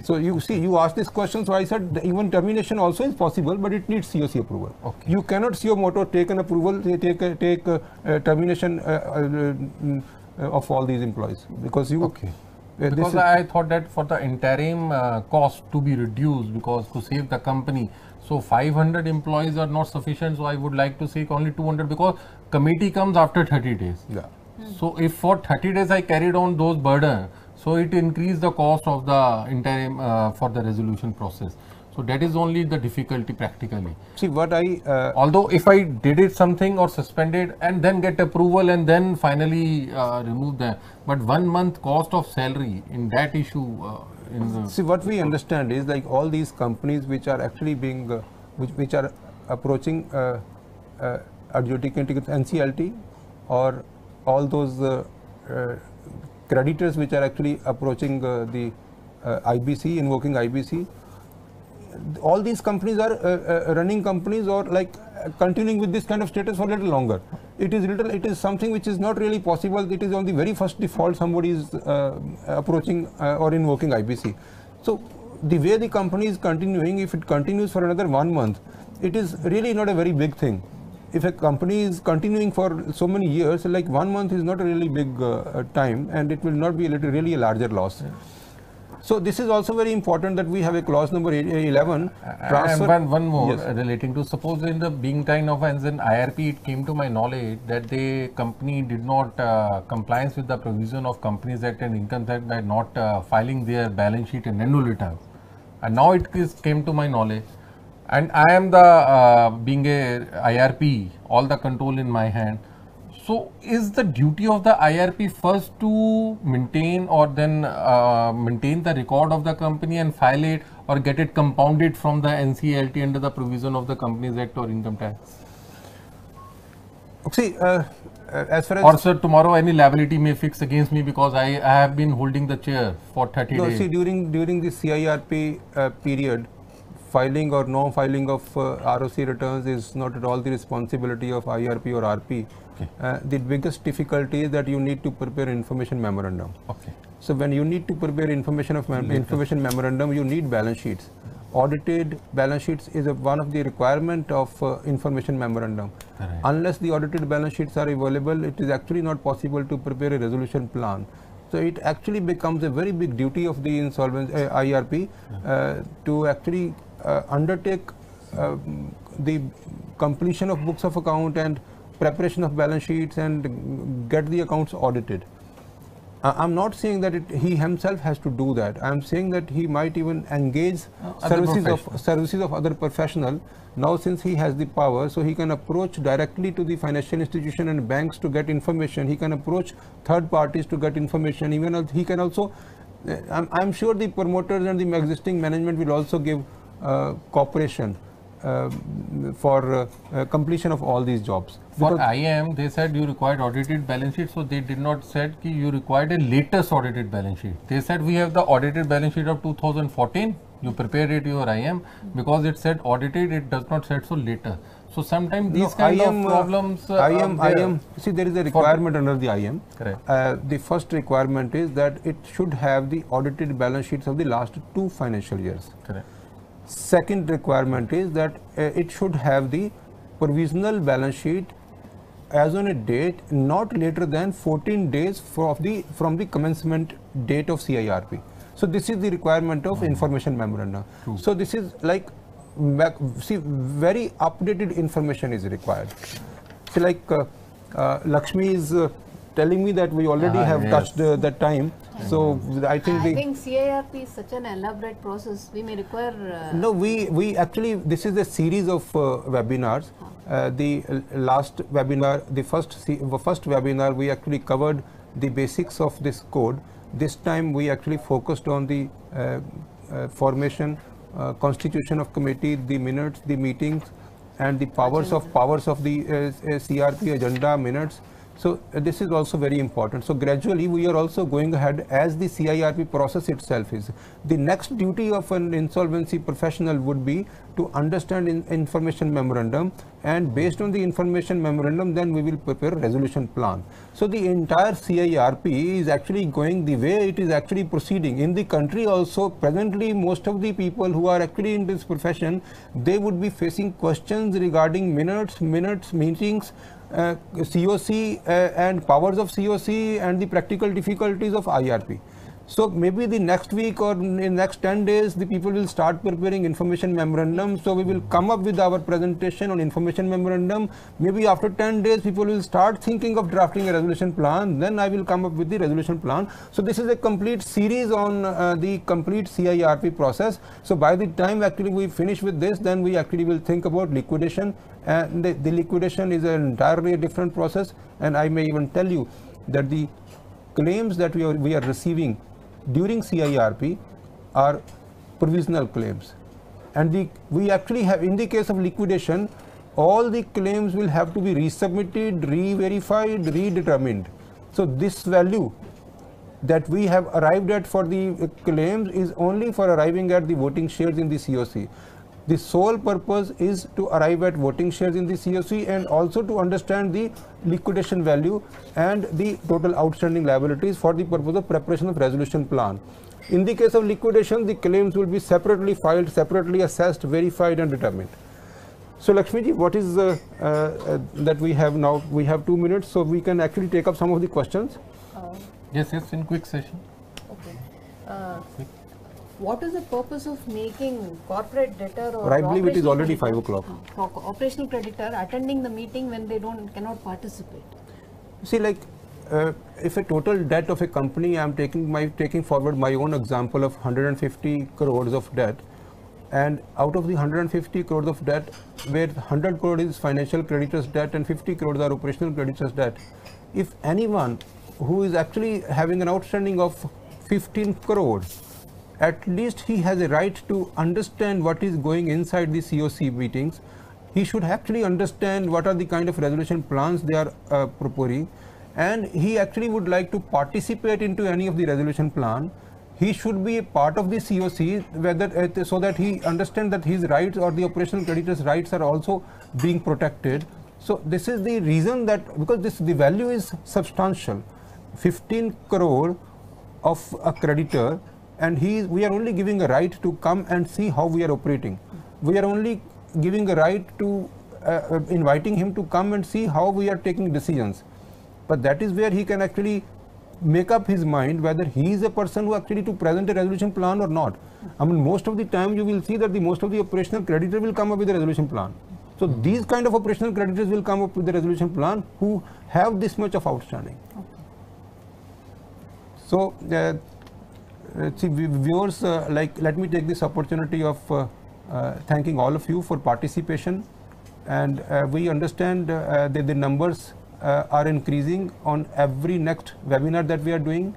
So you see, you asked this question, so I said even termination also is possible, but it needs COC approval. Okay. You cannot suo motu take an approval, take termination of all these employees, because you. Okay. Because I thought that for the interim cost to be reduced, because to save the company, so 500 employees are not sufficient. So I would like to seek only 200, because committee comes after 30 days. Yeah. So if for 30 days I carried on those burden, so it increased the cost of the interim for the resolution process. So that is only the difficulty practically. See what I. Although if I did it something or suspended and then get approval and then finally remove them, but 1 month cost of salary in that issue. See, what we understand is like all these companies which are actually being, which are approaching adjudicating NCLT, or all those creditors which are actually approaching the IBC, invoking IBC. All these companies are running companies or like continuing with this kind of status for a little longer. It is something which is not really possible. It is on the very first default somebody is approaching or invoking IBC. So the way the company is continuing, if it continues for another 1 month, it is really not a very big thing. If a company is continuing for so many years, like 1 month is not a really big time, and it will not be really a larger loss. Yeah. So this is also very important that we have a clause number 11. And one more, yes, relating to, suppose in the being time of an IRP, it came to my knowledge that the company did not compliance with the provision of Companies Act and Income Tax by not filing their balance sheet and annual return. And now it came to my knowledge, and I am the being a IRP, all the control in my hand. So is the duty of the IRP first to maintain or then maintain the record of the company and file it, or get it compounded from the NCLT under the provision of the Companies Act or Income Tax? See, as far as... Or sir, tomorrow any liability may fix against me because I have been holding the chair for 30 days. See, during the CIRP period, filing or no filing of ROC returns is not at all the responsibility of IRP or RP. Okay. The biggest difficulty is that you need to prepare information memorandum. Okay. So when you need to prepare information memorandum, you need balance sheets. Audited balance sheets is one of the requirement of information memorandum. Right. Unless the audited balance sheets are available, it is actually not possible to prepare a resolution plan. So it actually becomes a very big duty of the insolvency IRP to actually undertake the completion of books of account and preparation of balance sheets and get the accounts audited. I'm not saying that he himself has to do that. I'm saying that he might even engage services of other professional. Now since he has the power, so he can approach directly to the financial institution and banks to get information. He can approach third parties to get information. Even he can also, I'm sure the promoters and the existing management will also give cooperation for completion of all these jobs. For IM, they said you required audited balance sheet, so they did not said ki you required a latest audited balance sheet. They said we have the audited balance sheet of 2014. You prepared it your IM, because it said audited, it does not say so later. So sometimes these kind of problems. IM. See, there is a requirement under the IM. Correct. The first requirement is that it should have the audited balance sheets of the last 2 financial years. Correct. Second requirement is that it should have the provisional balance sheet as on a date not later than 14 days from the commencement date of CIRP. So this is the requirement of information memorandum. So this is like, see, very updated information is required. So like Lakshmi is telling me that we already have touched that time. So I think CIRP is such an elaborate process. We may require. No, we actually, this is a series of webinars. The last webinar, the first webinar, we actually covered the basics of this code. This time we actually focused on the formation, constitution of committee, the minutes, the meetings, and the powers of the CRP agenda minutes. So this is also very important. So gradually we are also going ahead as the CIRP process itself is. The next duty of an insolvency professional would be to understand information memorandum, and based on the information memorandum then we will prepare a resolution plan. So the entire CIRP is actually going the way it is actually proceeding. In the country also presently most of the people who are actually in this profession, they would be facing questions regarding minutes, meetings, COC and powers of COC and the practical difficulties of IRP. So maybe the next week or in next 10 days the people will start preparing information memorandum. So we will come up with our presentation on information memorandum. Maybe after 10 days people will start thinking of drafting a resolution plan. Then I will come up with the resolution plan. So this is a complete series on the complete CIRP process. So by the time actually we finish with this, then we actually will think about liquidation. And the liquidation is an entirely different process. And I may even tell you that the claims that we are receiving during CIRP are provisional claims, and we actually have, in the case of liquidation, all the claims will have to be resubmitted, re-verified, redetermined. So this value that we have arrived at for the claims is only for arriving at the voting shares in the COC. The sole purpose is to arrive at voting shares in the COC and also to understand the liquidation value and the total outstanding liabilities for the purpose of preparation of resolution plan. In the case of liquidation, the claims will be separately filed, separately assessed, verified and determined. So Lakshmi ji, what is that we have now? We have 2 minutes, so we can actually take up some of the questions. Yes, in quick session. Okay. What is the purpose of making corporate debtor or I believe it is already 5 o'clock. Operational creditor attending the meeting when they cannot participate? See, like if a total debt of a company, I am taking forward my own example of 150 crores of debt, and out of the 150 crores of debt, where 100 crores is financial creditors debt and 50 crores are operational creditors debt, if anyone who is actually having an outstanding of 15 crores, at least he has a right to understand what is going inside the COC meetings. He should actually understand what are the kind of resolution plans they are proposing, and he actually would like to participate into any of the resolution plan. He should be a part of the COC, whether so that he understands that his rights or the operational creditors' rights are also being protected. So this is the reason that, because the value is substantial, 15 crore of a creditor, and we are only giving a right to come and see how we are operating. We are only giving a right to inviting him to come and see how we are taking decisions. But that is where he can actually make up his mind whether he is a person who actually to present a resolution plan or not. I mean, most of the time you will see that most of the operational creditors will come up with a resolution plan. So these kind of operational creditors will come up with the resolution plan who have this much of outstanding. Okay. So see, viewers, let me take this opportunity of thanking all of you for participation, and we understand that the numbers are increasing on every next webinar that we are doing,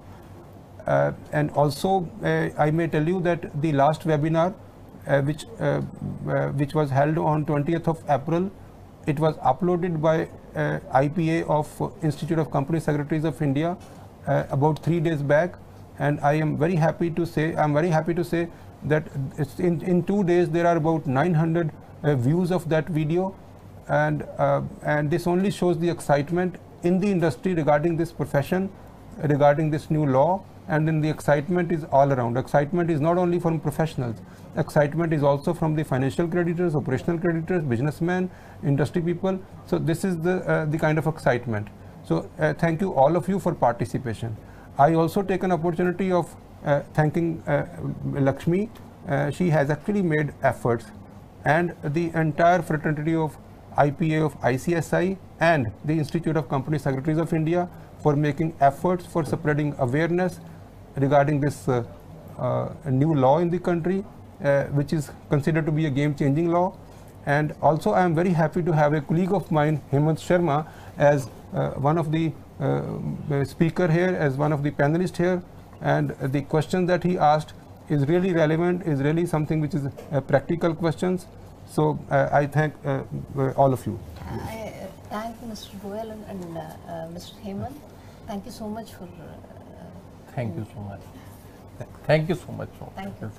and also I may tell you that the last webinar which was held on 20th of April, it was uploaded by IPA of Institute of Company Secretaries of India about 3 days back. And I am very happy to say, that in 2 days there are about 900 views of that video, and this only shows the excitement in the industry regarding this profession, regarding this new law, and then the excitement is all around. Excitement is not only from professionals, excitement is also from the financial creditors, operational creditors, businessmen, industry people. So this is the kind of excitement. So thank you all of you for participation. I also take an opportunity of thanking Lakshmi. She has actually made efforts, and the entire fraternity of IPA of ICSI and the Institute of Company Secretaries of India for making efforts for spreading awareness regarding this new law in the country, which is considered to be a game-changing law. And also I am very happy to have a colleague of mine, Hemant Sharma, as one of the speaker here, as one of the panelists here, and the question that he asked is really relevant, is really something which is practical questions. So I thank all of you. I thank Mr. Goel and Mr. Hemant. Thank you so much for. Thank you so much. Thank you so much. Thank you.